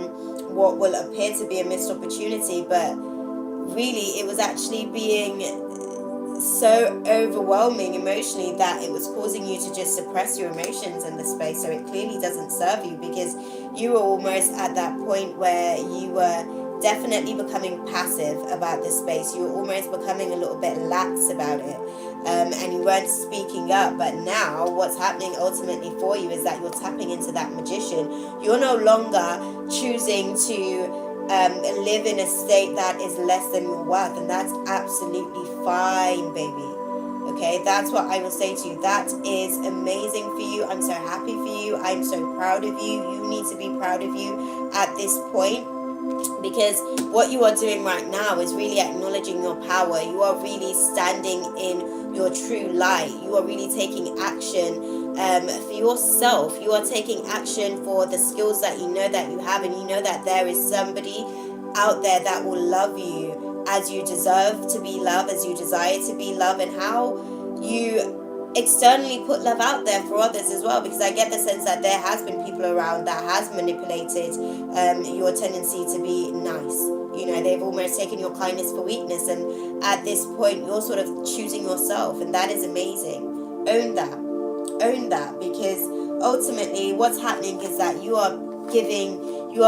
what will appear to be a missed opportunity, but really it was actually being so overwhelming emotionally that it was causing you to just suppress your emotions in the space. So it clearly doesn't serve you, because you were almost at that point where you were definitely becoming passive about this space. You were almost becoming a little bit lax about it, and you weren't speaking up. But now what's happening ultimately for you is that you're tapping into that magician. You're no longer choosing to live in a state that is less than your worth, and that's absolutely fine, baby. Okay, that's what I will say to you. That is amazing for you. I'm so happy for you. I'm so proud of you. You need to be proud of you at this point, because what you are doing right now is really acknowledging your power. You are really standing in your true light. You are really taking action for yourself. You are taking action for the skills that you know that you have, and you know that there is somebody out there that will love you as you deserve to be loved, as you desire to be loved, and how you externally put love out there for others as well. Because I get the sense that there has been people around that has manipulated your tendency to be nice. You know, they've almost taken your kindness for weakness, and at this point you're sort of choosing yourself, and that is amazing. Own that, because ultimately what's happening is that you are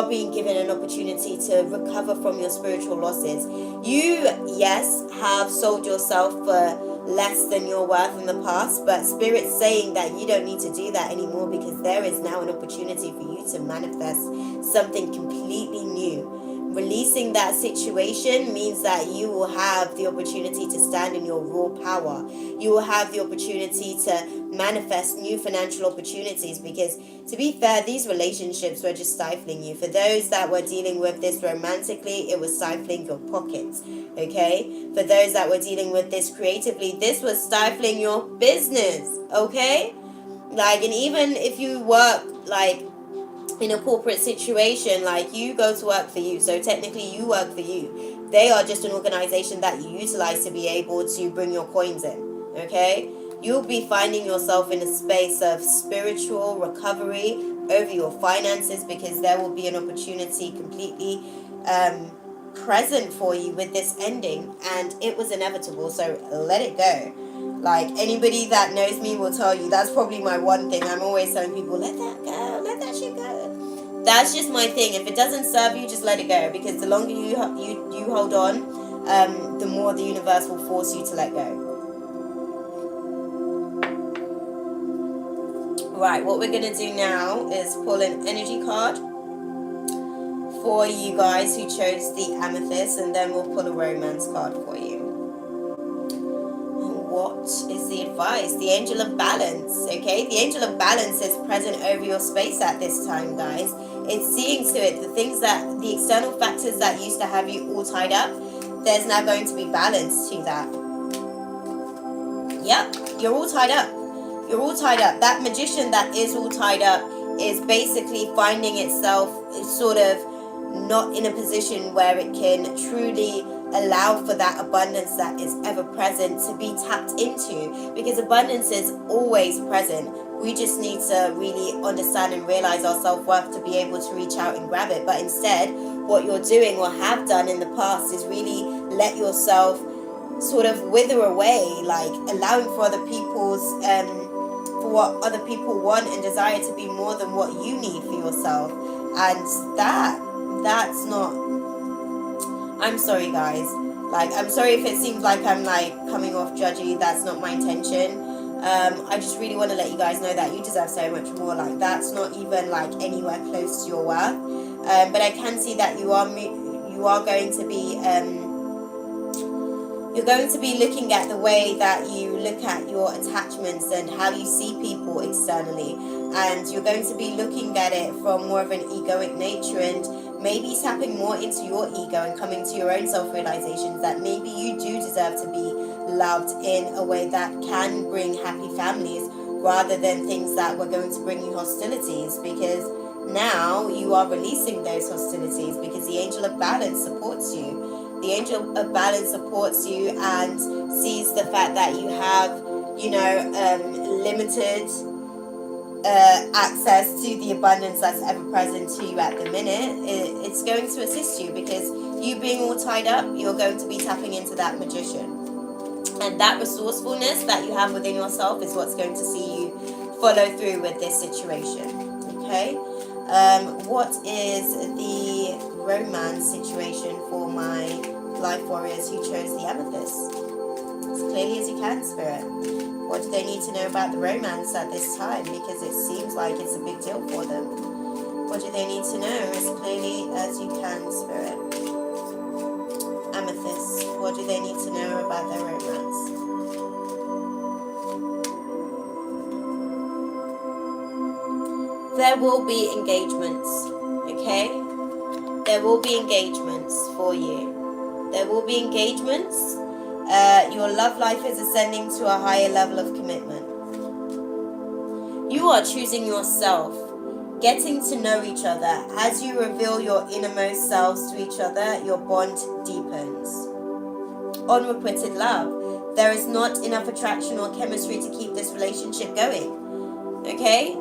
being given an opportunity to recover from your spiritual losses. You, yes, have sold yourself for less than your worth in the past, but Spirit's saying that you don't need to do that anymore, because there is now an opportunity for you to manifest something completely new. Releasing that situation means that you will have the opportunity to stand in your raw power. You will have the opportunity to manifest new financial opportunities, because to be fair, these relationships were just stifling you. For those that were dealing with this romantically, it was stifling your pockets. Okay? For those that were dealing with this creatively, this was stifling your business. Okay? Like, and even if you work like in a corporate situation, like, you go to work for you, so technically you work for you. They are just an organization that you utilize to be able to bring your coins in. Okay? You'll be finding yourself in a space of spiritual recovery over your finances, because there will be an opportunity completely present for you with this ending, and it was inevitable, so let it go. Like, anybody that knows me will tell you that's probably my one thing. I'm always telling people, let that go, let that shit go. That's just my thing. If it doesn't serve you, just let it go, because the longer you hold on, the more the universe will force you to let go. Right, what we're gonna do now is pull an energy card for you guys who chose the amethyst, and then we'll pull a romance card for you. What is the advice? The Angel of Balance. Okay, the Angel of Balance is present over your space at this time, guys. It's seeing to it the things that, the external factors that used to have you all tied up, there's now going to be balance to that. Yep, you're all tied up. You're all tied up. That magician that is all tied up is basically finding itself sort of not in a position where it can truly allow for that abundance that is ever present to be tapped into, because abundance is always present. We just need to really understand and realize our self-worth to be able to reach out and grab it. But instead, what you're doing or have done in the past is really let yourself sort of wither away, like allowing for other people's for for what other people want and desire to be more than what you need for yourself. And that's not, I'm sorry guys, like, I'm sorry if it seems like I'm like coming off judgy. That's not my intention. I just really want to let you guys know that you deserve so much more. Like, that's not even like anywhere close to your worth. But I can see that you are going to be you're going to be looking at the way that you look at your attachments and how you see people externally, and you're going to be looking at it from more of an egoic nature, and maybe tapping more into your ego and coming to your own self-realizations that maybe you do deserve to be loved in a way that can bring happy families, rather than things that were going to bring you hostilities, because now you are releasing those hostilities because the angel of balance supports you. The angel of balance supports you and sees the fact that you have, limited access to the abundance that's ever present to you at the minute. It's going to assist you, because you being all tied up, you're going to be tapping into that magician. And that resourcefulness that you have within yourself is what's going to see you follow through with this situation. Okay? What is the romance situation for my life warriors who chose the amethyst? As clearly as you can, Spirit. What do they need to know about the romance at this time? Because it seems like it's a big deal for them. What do they need to know as clearly as you can, Spirit? Amethyst. What do they need to know about their romance? There will be engagements, okay? There will be engagements for you. There will be engagements. Your love life is ascending to a higher level of commitment. You are choosing yourself, getting to know each other. As you reveal your innermost selves to each other, your bond deepens. Unrequited love. There is not enough attraction or chemistry to keep this relationship going, okay?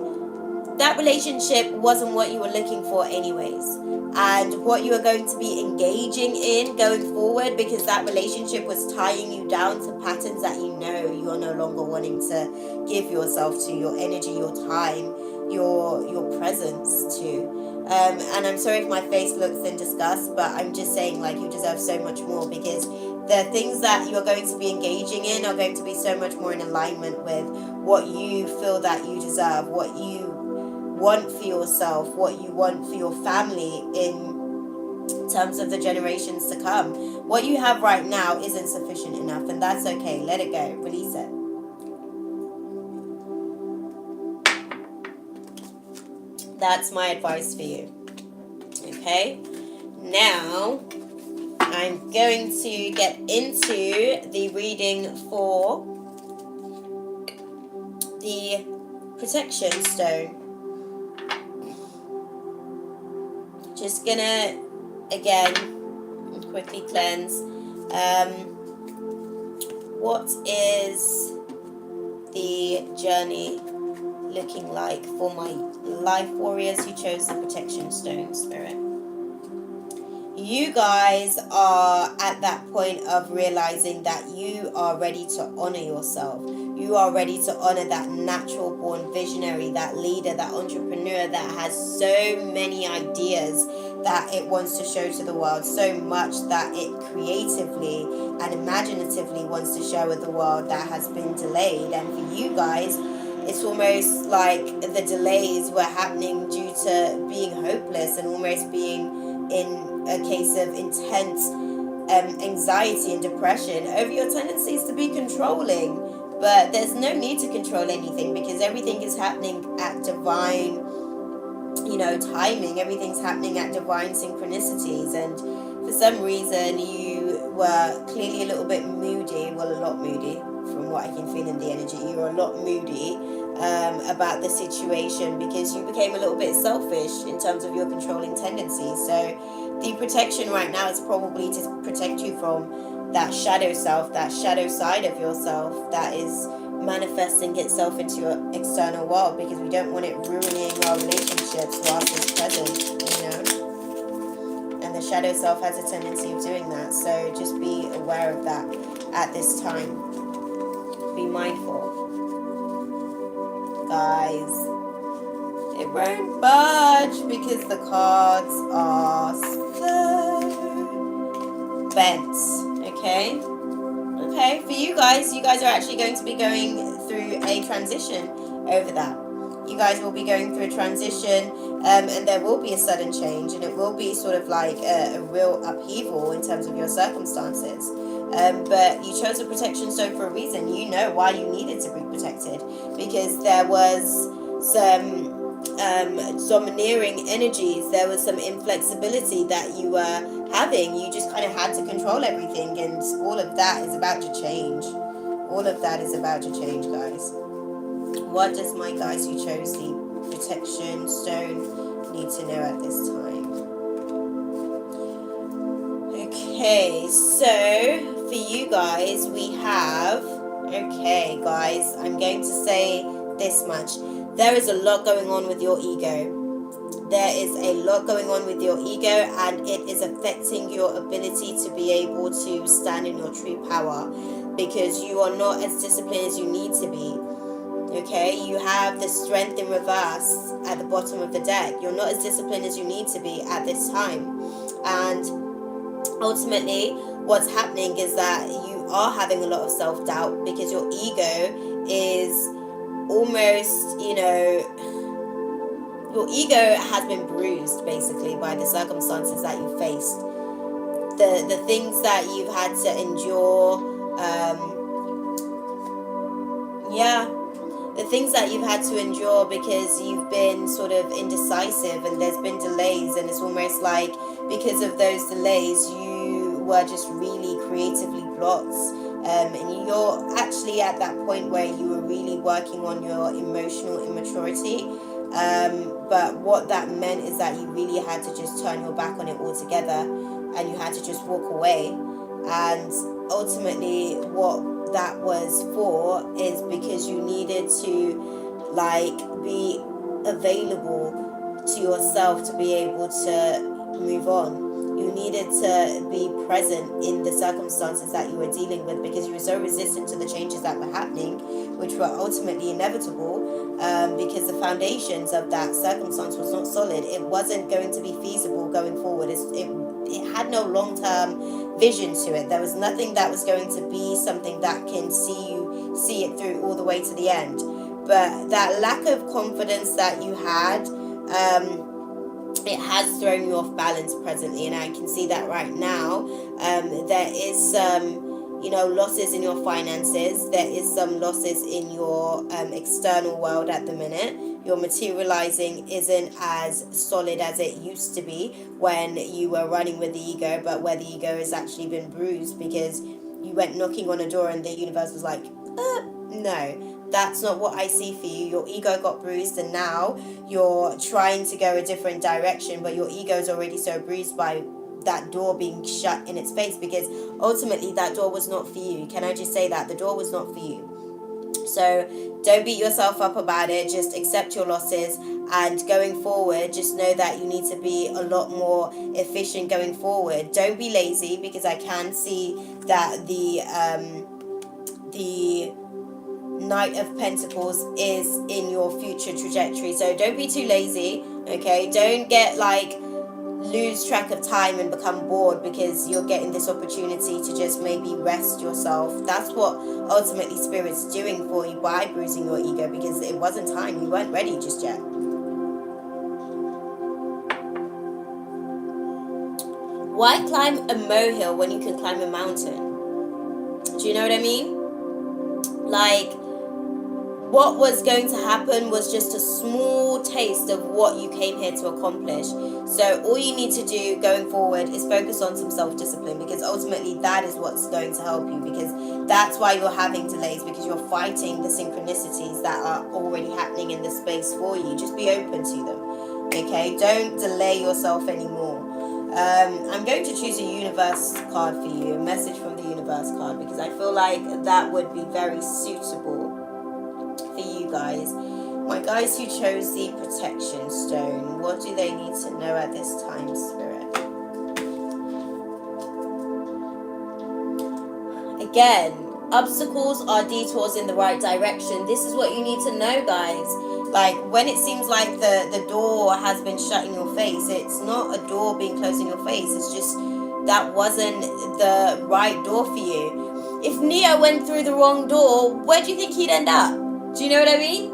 That relationship wasn't what you were looking for anyways. And what you are going to be engaging in going forward, because that relationship was tying you down to patterns that you know you're no longer wanting to give yourself to, your energy, your time, your presence to. And I'm sorry if my face looks in disgust, but I'm just saying, like, you deserve so much more, because the things that you're going to be engaging in are going to be so much more in alignment with what you feel that you deserve, what you want for yourself, what you want for your family in terms of the generations to come. What you have right now isn't sufficient enough, and that's okay. Let it go. Release it. That's my advice for you. Okay? Now, I'm going to get into the reading for the protection stone. Just gonna, again, quickly cleanse. What is the journey looking like for my life warriors who chose the protection stone, Spirit? You guys are at that point of realizing that you are ready to honor yourself. You are ready to honor that natural born visionary, that leader, that entrepreneur that has so many ideas that it wants to show to the world, so much that it creatively and imaginatively wants to share with the world that has been delayed. And for you guys, it's almost like the delays were happening due to being hopeless and almost being in a case of intense anxiety and depression over your tendencies to be controlling. But there's no need to control anything, because everything is happening at divine, timing. Everything's happening at divine synchronicities. And for some reason, you were clearly a little bit moody, well, a lot moody from what I can feel in the energy. You were a lot moody about the situation, because you became a little bit selfish in terms of your controlling tendencies. So the protection right now is probably to protect you from that shadow self, that shadow side of yourself that is manifesting itself into your external world, because we don't want it ruining our relationships whilst it's present, And the shadow self has a tendency of doing that. So just be aware of that at this time. Be mindful. guys. It won't budge because the cards are so bent. Okay? Okay, for you guys are actually going to be going through a transition over that. You guys will be going through a transition, and there will be a sudden change, and it will be sort of like a real upheaval in terms of your circumstances. But you chose a protection stone for a reason. You know why you needed to be protected, because there was some domineering energies, there was some inflexibility that you were having. You just kind of had to control everything, and all of that is about to change. All of that is about to change, guys. What does my guys who chose the protection stone need to know at this time? Okay, so for you guys, we have, okay guys, I'm going to say this much. There is a lot going on with your ego. There is a lot going on with your ego, and it is affecting your ability to be able to stand in your true power, because you are not as disciplined as you need to be. Okay, you have the strength in reverse at the bottom of the deck. You're not as disciplined as you need to be at this time. And ultimately, what's happening is that you are having a lot of self-doubt, because your ego is almost, your ego has been bruised basically by the circumstances that you faced, the things that you've had to endure, the things that you've had to endure because you've been sort of indecisive, and there's been delays, and it's almost like because of those delays you were just really creatively blocked, and you're actually at that point where you were really working on your emotional immaturity. But what that meant is that you really had to just turn your back on it altogether, and you had to just walk away. And ultimately what that was for is because you needed to be available to yourself to be able to move on. You needed to be present in the circumstances that you were dealing with, because you were so resistant to the changes that were happening, which were ultimately inevitable, because the foundations of that circumstance was not solid. It wasn't going to be feasible going forward. It had no long-term vision to it. There was nothing that was going to be something that can see it through all the way to the end. But that lack of confidence that you had, it has thrown you off balance presently, and I can see that right now. There is some losses in your finances. There is some losses in your external world at the minute. Your materializing isn't as solid as it used to be when you were running with the ego, but where the ego has actually been bruised because you went knocking on a door and the universe was like, no, that's not what I see for you. Your ego got bruised, and now you're trying to go a different direction, but your ego is already so bruised by that door being shut in its face, because ultimately that door was not for you. Can I just say that? The door was not for you. So don't beat yourself up about it. Just accept your losses, and going forward, just know that you need to be a lot more efficient going forward. Don't be lazy, because I can see that the Knight of Pentacles is in your future trajectory. So don't be too lazy, okay? Don't get lose track of time and become bored because you're getting this opportunity to just maybe rest yourself. That's what ultimately Spirit's doing for you by bruising your ego, because it wasn't time. You weren't ready just yet. Why climb a molehill when you can climb a mountain? Do you know what I mean? What was going to happen was just a small taste of what you came here to accomplish. So all you need to do going forward is focus on some self-discipline, because ultimately that is what's going to help you, because that's why you're having delays, because you're fighting the synchronicities that are already happening in the space for you. Just be open to them, okay? Don't delay yourself anymore. I'm going to choose a universe card for you, a message from the universe card, because I feel like that would be very suitable for you guys. My guys who chose the protection stone, what do they need to know at this time, Spirit? Again, Obstacles are detours in the right direction. This is what you need to know, guys. Like, when it seems like the door has been shut in your face, it's not a door being closed in your face. It's just that wasn't the right door for you. If Neo went through the wrong door, where do you think he'd end up? Do you know what I mean?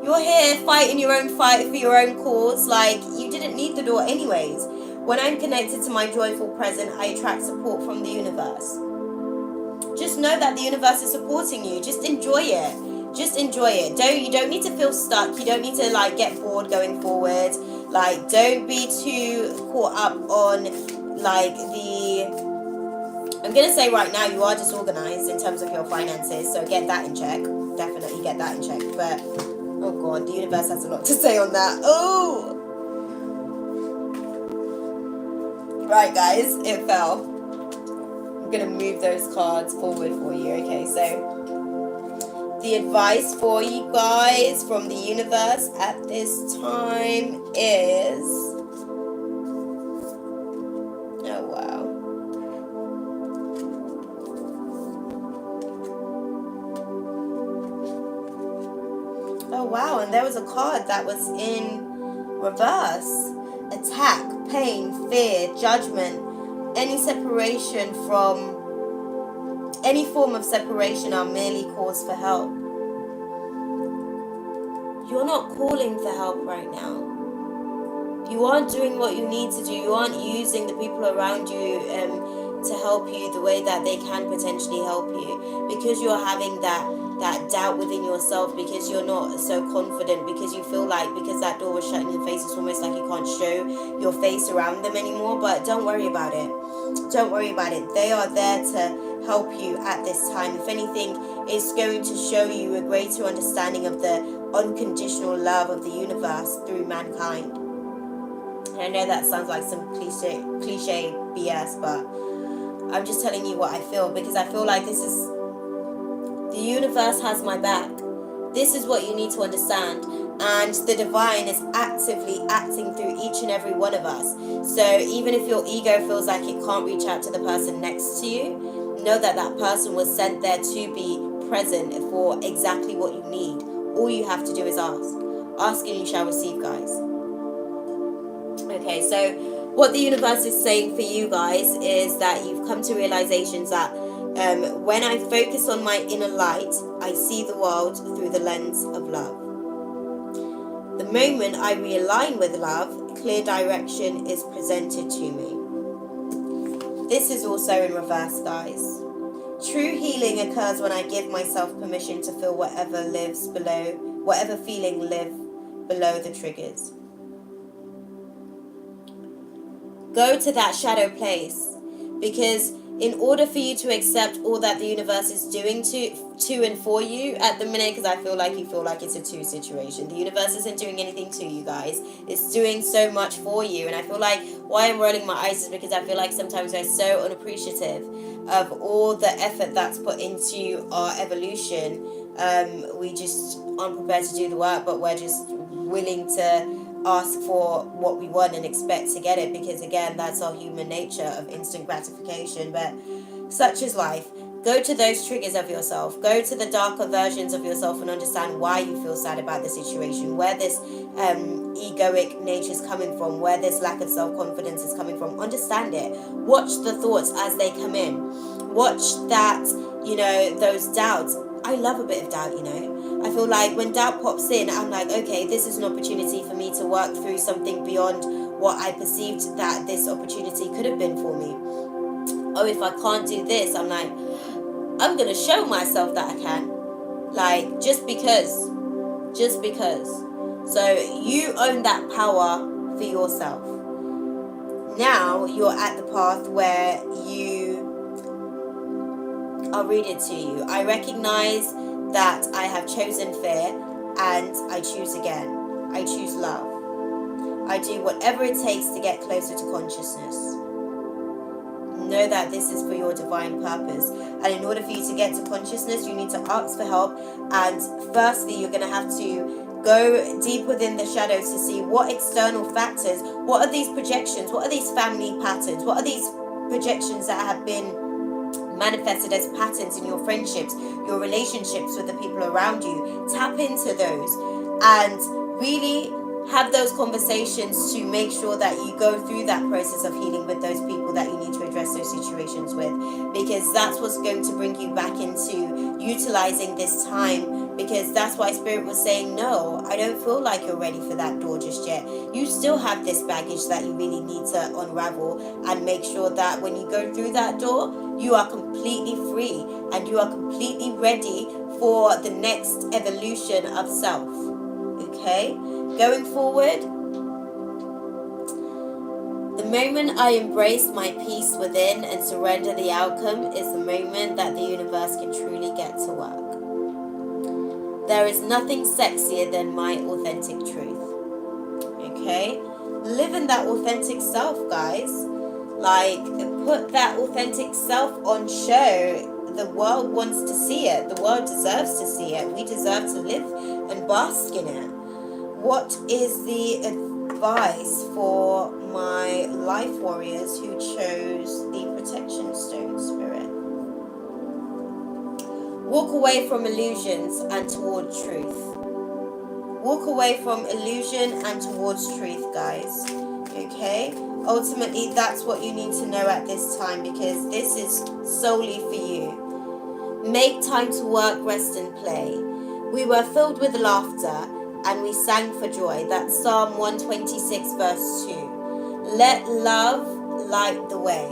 You're here fighting your own fight for your own cause. Like, you didn't need the door anyways. When I'm connected to my joyful present, I attract support from the universe. Just know that the universe is supporting you. Just enjoy it. Just enjoy it. You don't need to feel stuck. You don't need to like get bored going forward. Like, don't be too caught up on like I'm gonna say right now, you are disorganized in terms of your finances, so get that in check. Definitely get that in check. But oh god, the universe has a lot to say on that. Oh, right guys, it fell. I'm gonna move those cards forward for you. Okay, so the advice for you guys from the universe at this time is, oh wow, oh wow, and there was a card that was in reverse. Attack, pain, fear, judgment, any separation from any form of separation are merely calls for help. You're not calling for help right now. You aren't doing what you need to do. You aren't using the people around you to help you the way that they can potentially help you, because you're having that doubt within yourself, because you're not so confident, because you feel like because that door was shut in your face, it's almost like you can't show your face around them anymore. But don't worry about it. Don't worry about it. They are there to help you at this time. If anything, it's going to show you a greater understanding of the unconditional love of the universe through mankind. And I know that sounds like some cliche BS, but I'm just telling you what I feel, because I feel like the universe has my back. This is what you need to understand. And the divine is actively acting through each and every one of us. So even if your ego feels like it can't reach out to the person next to you, know that that person was sent there to be present for exactly what you need. All you have to do is ask. Ask and you shall receive, guys. Okay, so what the universe is saying for you guys is that you've come to realizations that when I focus on my inner light, I see the world through the lens of love. The moment I realign with love, clear direction is presented to me. This is also in reverse, guys. True healing occurs when I give myself permission to feel whatever feeling live below the triggers. Go to that shadow place, because in order for you to accept all that the universe is doing to and for you at the minute, because I feel like you feel like it's a two situation. The universe isn't doing anything to you guys. It's doing so much for you. And I feel like why I'm rolling my eyes is because I feel like sometimes we're so unappreciative of all the effort that's put into our evolution. We just aren't prepared to do the work, but we're just willing to ask for what we want and expect to get it, because again, that's our human nature of instant gratification. But such is life. Go to those triggers of yourself. Go to the darker versions of yourself and understand why you feel sad about the situation, where this egoic nature is coming from, where this lack of self-confidence is coming from. Understand it. Watch the thoughts as they come in. Watch that, those doubts. I love a bit of doubt, I feel like when doubt pops in, I'm like, okay, this is an opportunity for me to work through something beyond what I perceived that this opportunity could have been for me. Oh, if I can't do this, I'm like, I'm going to show myself that I can. Like, just because. So you own that power for yourself. Now you're at the path where you I'll read it to you. I recognize that I have chosen fear and I choose again. I choose love. I do whatever it takes to get closer to consciousness. Know that this is for your divine purpose. And in order for you to get to consciousness, you need to ask for help. And firstly, you're going to have to go deep within the shadows to see what external factors, what are these projections, what are these family patterns, what are these projections that have been manifested as patterns in your friendships, your relationships with the people around you. Tap into those and really have those conversations to make sure that you go through that process of healing with those people that you need to address those situations with, because that's what's going to bring you back into utilizing this time, because that's why Spirit was saying, no, I don't feel like you're ready for that door just yet. You still have this baggage that you really need to unravel, and make sure that when you go through that door, you are completely free and you are completely ready for the next evolution of self. Okay? Going forward, the moment I embrace my peace within and surrender the outcome is the moment that the universe can truly get to work. There is nothing sexier than my authentic truth. Okay? Live in that authentic self, guys. Like, put that authentic self on show. The world wants to see it. The world deserves to see it. We deserve to live and bask in it. What is the advice for my life warriors who chose the protection stone, Spirit? Walk away from illusions and toward truth. Walk away from illusion and towards truth, guys. Okay? Ultimately, that's what you need to know at this time, because this is solely for you. Make time to work, rest, and play. We were filled with laughter and we sang for joy. That's Psalm 126 verse 2. Let love light the way.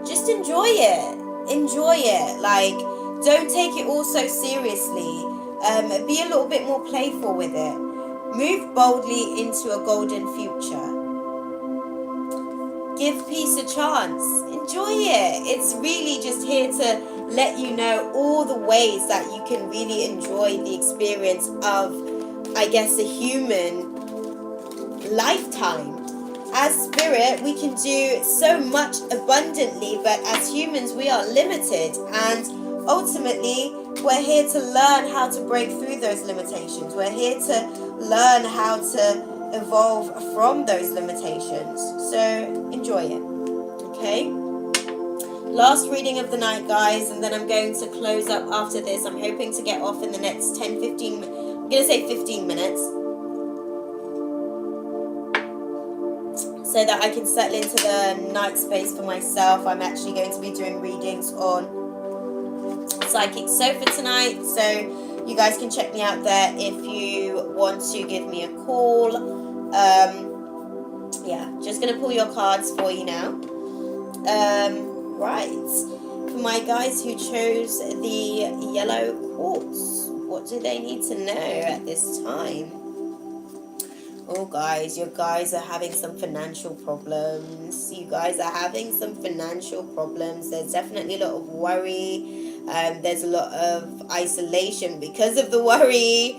Just enjoy it. Enjoy it. Like, don't take it all so seriously. Be a little bit more playful with it. Move boldly into a golden future. Give peace a chance. Enjoy it. It's really just here to let you know all the ways that you can really enjoy the experience of, I guess, a human lifetime. As spirit, we can do so much abundantly, but as humans, we are limited. And ultimately, we're here to learn how to break through those limitations. We're here to learn how to evolve from those limitations. So enjoy it. Okay? Last reading of the night, guys, and then I'm going to close up after this. I'm hoping to get off in the next 15 I'm going to say 15 minutes, so that I can settle into the night space for myself. I'm actually going to be doing readings on Psychic Sofa tonight, so you guys can check me out there if you want to give me a call. Yeah, just going to pull your cards for you now. Right, for my guys who chose the yellow quartz, what do they need to know at this time? Oh, guys, you guys are having some financial problems. You guys are having some financial problems. There's definitely a lot of worry. There's a lot of isolation because of the worry.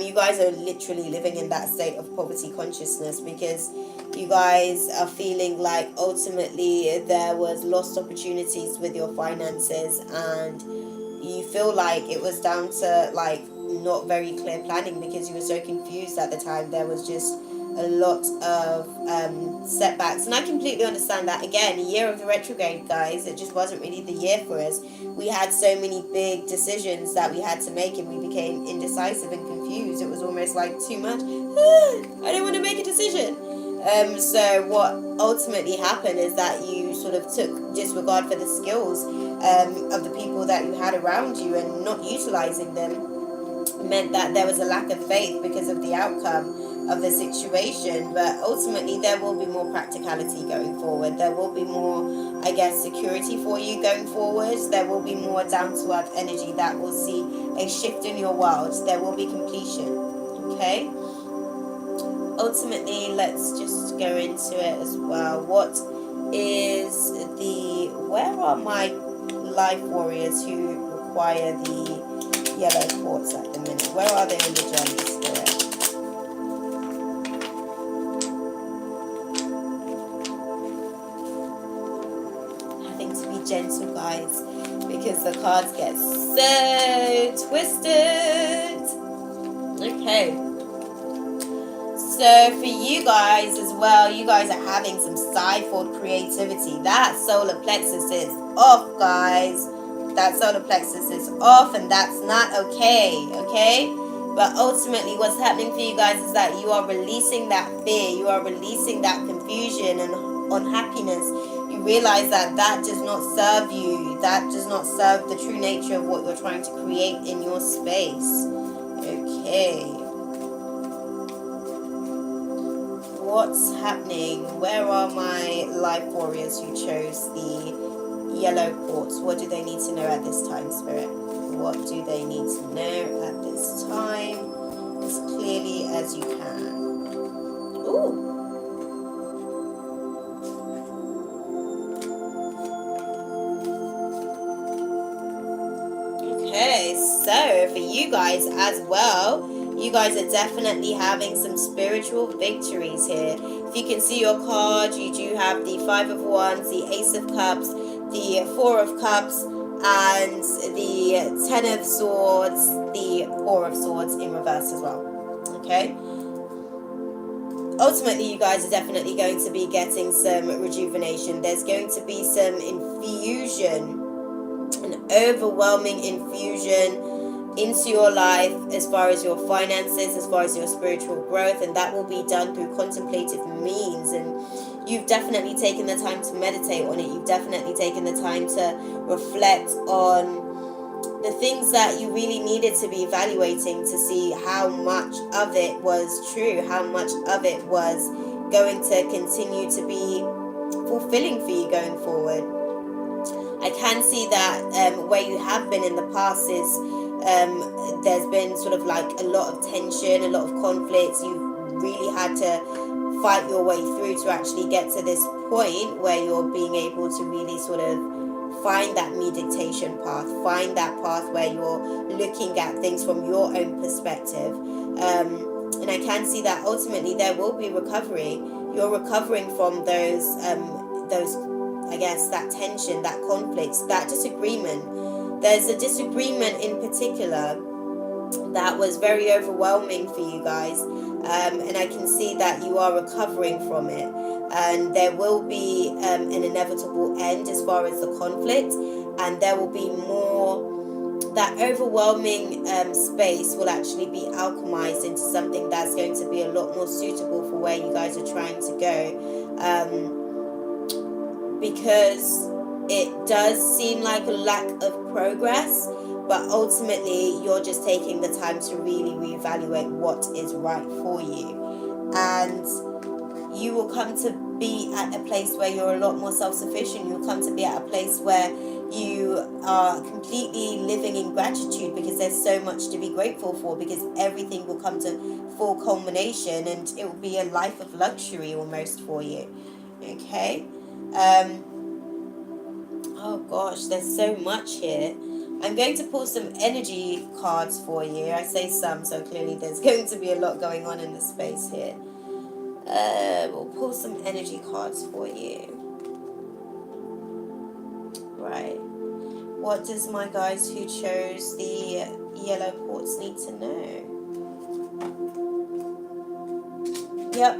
You guys are literally living in that state of poverty consciousness, because you guys are feeling like ultimately there was lost opportunities with your finances, and you feel like it was down to like not very clear planning, because you were so confused at the time. There was just a lot of setbacks, and I completely understand that. Again, a year of the retrograde, guys, it just wasn't really the year for us. We had so many big decisions that we had to make, and we became indecisive and confused. It was almost like too much. I don't want to make a decision. So what ultimately happened is that you sort of took disregard for the skills of the people that you had around you, and not utilizing them meant that there was a lack of faith because of the outcome of the situation. But ultimately, there will be more practicality going forward. There will be more, I guess, security for you going forward. There will be more down-to-earth energy that will see a shift in your world. There will be completion. Okay? Ultimately, let's just go into it as well. What is where are my life warriors who require the yellow quartz at the minute? Where are they in the journey, Spirit? Having to be gentle, guys, because the cards get so twisted. Okay. So for you guys as well, you guys are having some side-forward creativity. That solar plexus is off, guys. That solar plexus is off, and that's not okay, okay? But ultimately, what's happening for you guys is that you are releasing that fear, you are releasing that confusion and unhappiness. You realize that that does not serve you, that does not serve the true nature of what you're trying to create in your space. Okay. What's happening? Where are my life warriors who chose the yellow quartz? What do they need to know at this time, Spirit? What do they need to know at this time? As clearly as you can. Ooh. Okay, so for you guys as well, you guys are definitely having some spiritual victories here. If you can see your card, you do have the Five of Wands, the Ace of Cups, the Four of Cups, and the Ten of Swords, the Four of Swords in reverse as well. Okay? Ultimately, you guys are definitely going to be getting some rejuvenation. There's going to be some infusion, an overwhelming infusion into your life as far as your finances, as far as your spiritual growth, and that will be done through contemplative means. And you've definitely taken the time to meditate on it. You've definitely taken the time to reflect on the things that you really needed to be evaluating to see how much of it was true, how much of it was going to continue to be fulfilling for you going forward. I can see that where you have been in the past is there's been sort of like a lot of tension, a lot of conflicts. You've really had to fight your way through to actually get to this point where you're being able to really sort of find that meditation path, find that path where you're looking at things from your own perspective. And I can see that ultimately there will be recovery. You're recovering from those I guess, that tension, that conflict, that disagreement. There's a disagreement in particular that was very overwhelming for you guys. And I can see that you are recovering from it. And there will be an inevitable end as far as the conflict. And there will be more, that overwhelming space will actually be alchemized into something that's going to be a lot more suitable for where you guys are trying to go. Because it does seem like a lack of progress, but ultimately you're just taking the time to really reevaluate what is right for you. And you will come to be at a place where you're a lot more self-sufficient. You'll come to be at a place where you are completely living in gratitude because there's so much to be grateful for, because everything will come to full culmination and it will be a life of luxury almost for you. Okay? Oh gosh, there's so much here. I'm going to pull some energy cards for you. I say some, so clearly there's going to be a lot going on in the space here. We'll pull some energy cards for you. Right. What does my guys who chose the yellow quartz need to know? Yep.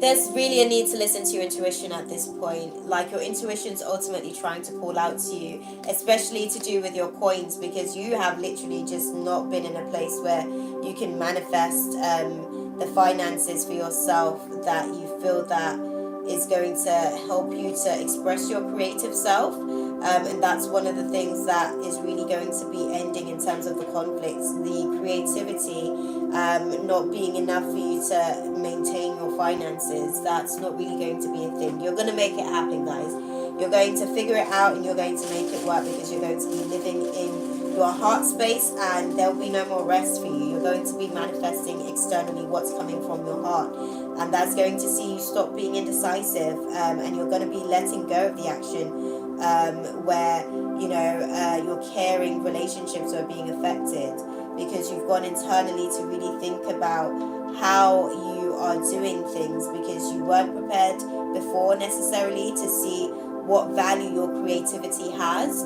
There's really a need to listen to your intuition at this point. Like, your intuition's ultimately trying to call out to you, especially to do with your coins, because you have literally just not been in a place where you can manifest the finances for yourself that you feel that is going to help you to express your creative self. And that's one of the things that is really going to be ending in terms of the conflicts, the creativity not being enough for you to maintain your finances. That's not really going to be a thing. You're going to make it happen, guys. You're going to figure it out and you're going to make it work, because you're going to be living in your heart space and there'll be no more rest for you. You're going to be manifesting externally what's coming from your heart, and that's going to see you stop being indecisive, and you're going to be letting go of the action where your caring relationships are being affected, because you've gone internally to really think about how you are doing things, because you weren't prepared before necessarily to see what value your creativity has,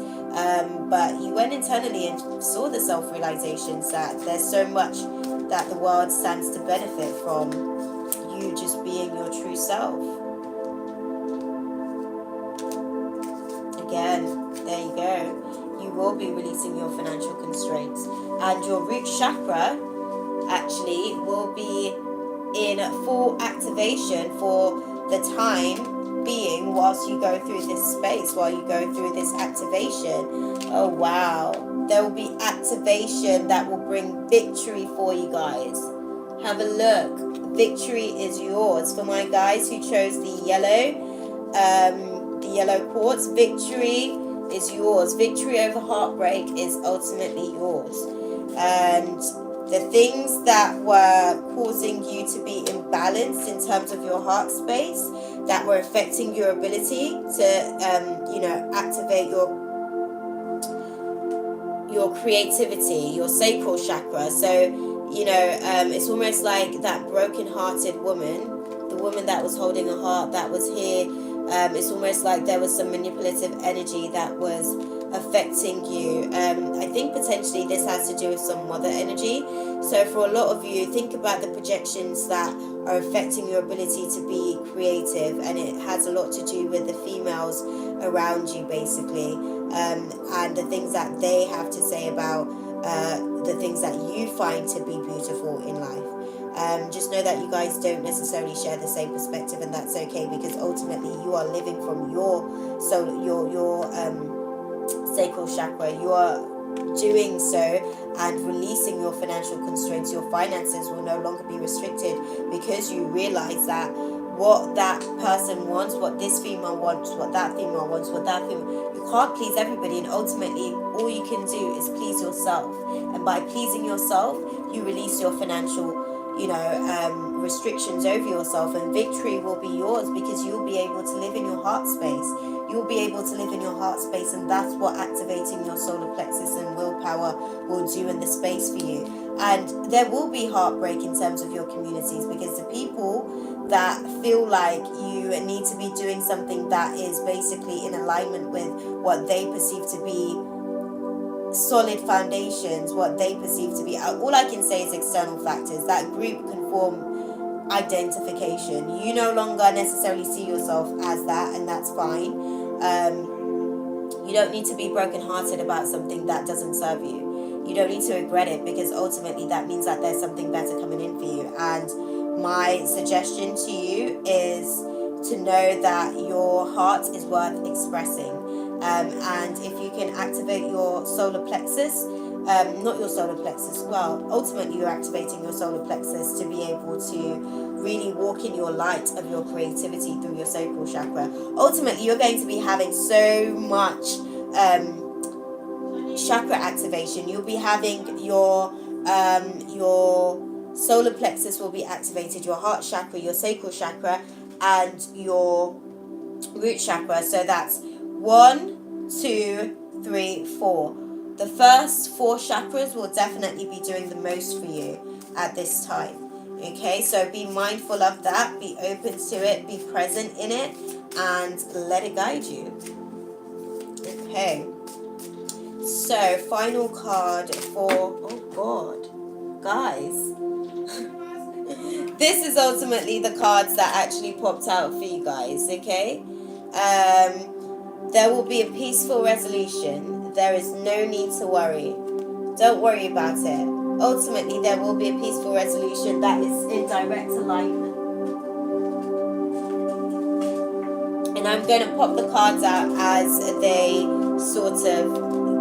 but you went internally and saw the self-realizations that there's so much that the world stands to benefit from you just being your true self. again. There you go. You will be releasing your financial constraints. And your root chakra actually will be in full activation for the time being whilst you go through this space, while you go through this activation. Oh wow, there will be activation that will bring victory for you guys. Have a look. Victory is yours. For my guys who chose the yellow quartz, victory is yours. Victory over heartbreak is ultimately yours. And the things that were causing you to be imbalanced in terms of your heart space, that were affecting your ability to, activate your creativity, your sacral chakra. So, it's almost like that broken-hearted woman, the woman that was holding a heart that was here. It's almost like there was some manipulative energy that was affecting you. I think potentially this has to do with some mother energy. So for a lot of you, think about the projections that are affecting your ability to be creative, and it has a lot to do with the females around you, basically, and the things that they have to say about the things that you find to be beautiful in life. Just know that you guys don't necessarily share the same perspective, and that's okay, because ultimately you are living from your sacral chakra. You are doing so and releasing your financial constraints. Your finances will no longer be restricted, because you realize that what that person wants, what this female wants, what that female wants, what that female, you can't please everybody, and ultimately all you can do is please yourself. And by pleasing yourself, you release your financial restrictions over yourself, and victory will be yours, because you'll be able to live in your heart space. You'll be able to live in your heart space, and that's what activating your solar plexus and willpower will do in the space for you. And there will be heartbreak in terms of your communities, because the people that feel like you need to be doing something that is basically in alignment with what they perceive to be solid foundations, what they perceive to be, all I can say is external factors. That group can form identification. You no longer necessarily see yourself as that, and that's fine. You don't need to be brokenhearted about something that doesn't serve you. You don't need to regret it, because ultimately that means that there's something better coming in for you. And my suggestion to you is to know that your heart is worth expressing. And if you can activate your solar plexus, not your solar plexus, well, ultimately you're activating your solar plexus to be able to really walk in your light of your creativity through your sacral chakra. Ultimately, you're going to be having so much chakra activation. You'll be having your solar plexus will be activated, your heart chakra, your sacral chakra, and your root chakra. So that's 1, 2, 3, 4. The first 4 chakras will definitely be doing the most for you at this time. Okay, so be mindful of that, be open to it, be present in it, and let it guide you. Okay, so final card for, oh God, guys. This is ultimately the cards that actually popped out for you guys, okay? There will be a peaceful resolution. There is no need to worry. Don't worry about it. Ultimately, there will be a peaceful resolution that is in direct alignment. And I'm going to pop the cards out as they sort of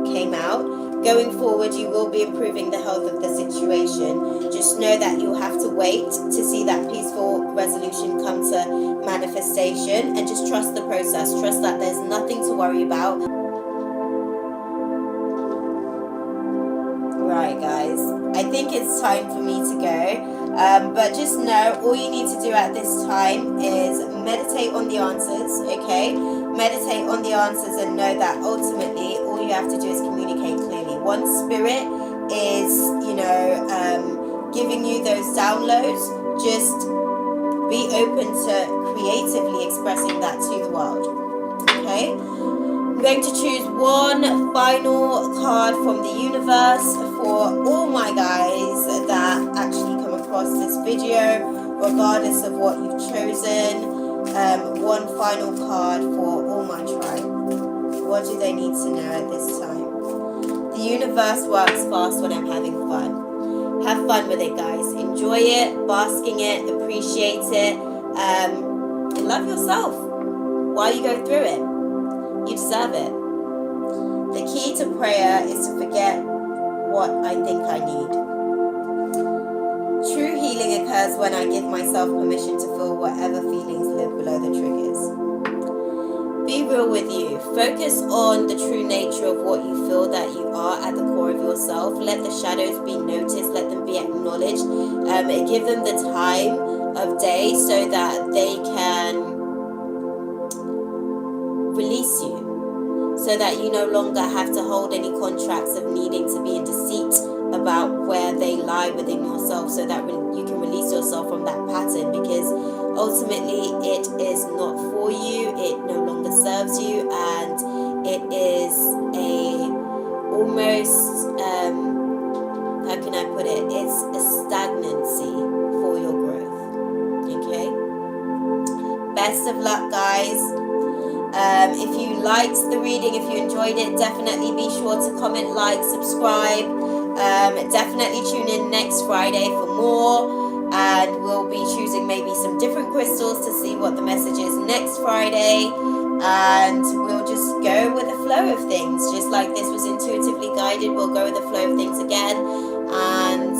came out. Going forward, you will be improving the health of the situation. Just know that you'll have to wait to see that peaceful resolution come to manifestation, and just trust the process. Trust that there's nothing to worry about. Right, guys, I think it's time for me to go. But just know, all you need to do at this time is meditate on the answers, okay? Meditate on the answers and know that ultimately all you have to do is communicate clearly. Once spirit is, giving you those downloads, just be open to creatively expressing that to the world, okay? I'm going to choose one final card from the universe for all my guys that actually come across this video, regardless of what you've chosen. One final card for all my tribe. One What do they need to know at this time? The universe works fast when I'm having fun. Have fun with it, guys. Enjoy it, bask in it, appreciate it, and love yourself while you go through it. You deserve it. The key to prayer is to forget what I think I need. True healing occurs when I give myself permission to feel whatever feelings live below the triggers. Be real with you. Focus on the true nature of what you feel that you are at the core of yourself. Let the shadows be noticed. Let them be acknowledged. Give them the time of day so that they can release you. So that you no longer have to hold any contracts of needing to be in deceit about where they lie within yourself, so that you can release yourself from that pattern, because ultimately it is not for you, it no longer serves you, and it is almost, how can I put it, it's a stagnancy for your growth. Okay? Best of luck, guys. If you liked the reading, if you enjoyed it, definitely be sure to comment, like, subscribe. Definitely tune in next Friday for more, and we'll be choosing maybe some different crystals to see what the message is next Friday, and we'll just go with the flow of things. Just like this was intuitively guided, we'll go with the flow of things again. And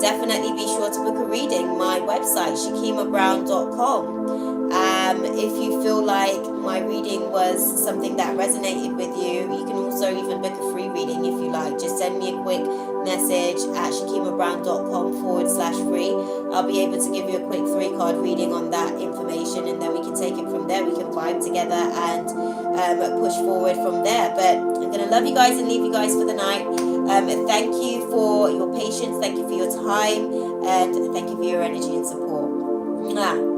definitely be sure to book a reading. My website, ShakeemaBrown.com. If you feel like my reading was something that resonated with you, you can also even book a free reading if you like. Just send me a quick message at ShakeemaBrown.com/free. I'll be able to give you a quick 3-card reading on that information, and then we can take it from there. We can vibe together and push forward from there. But I'm going to love you guys and leave you guys for the night. Thank you for your patience. Thank you for your time. And thank you for your energy and support. Mwah.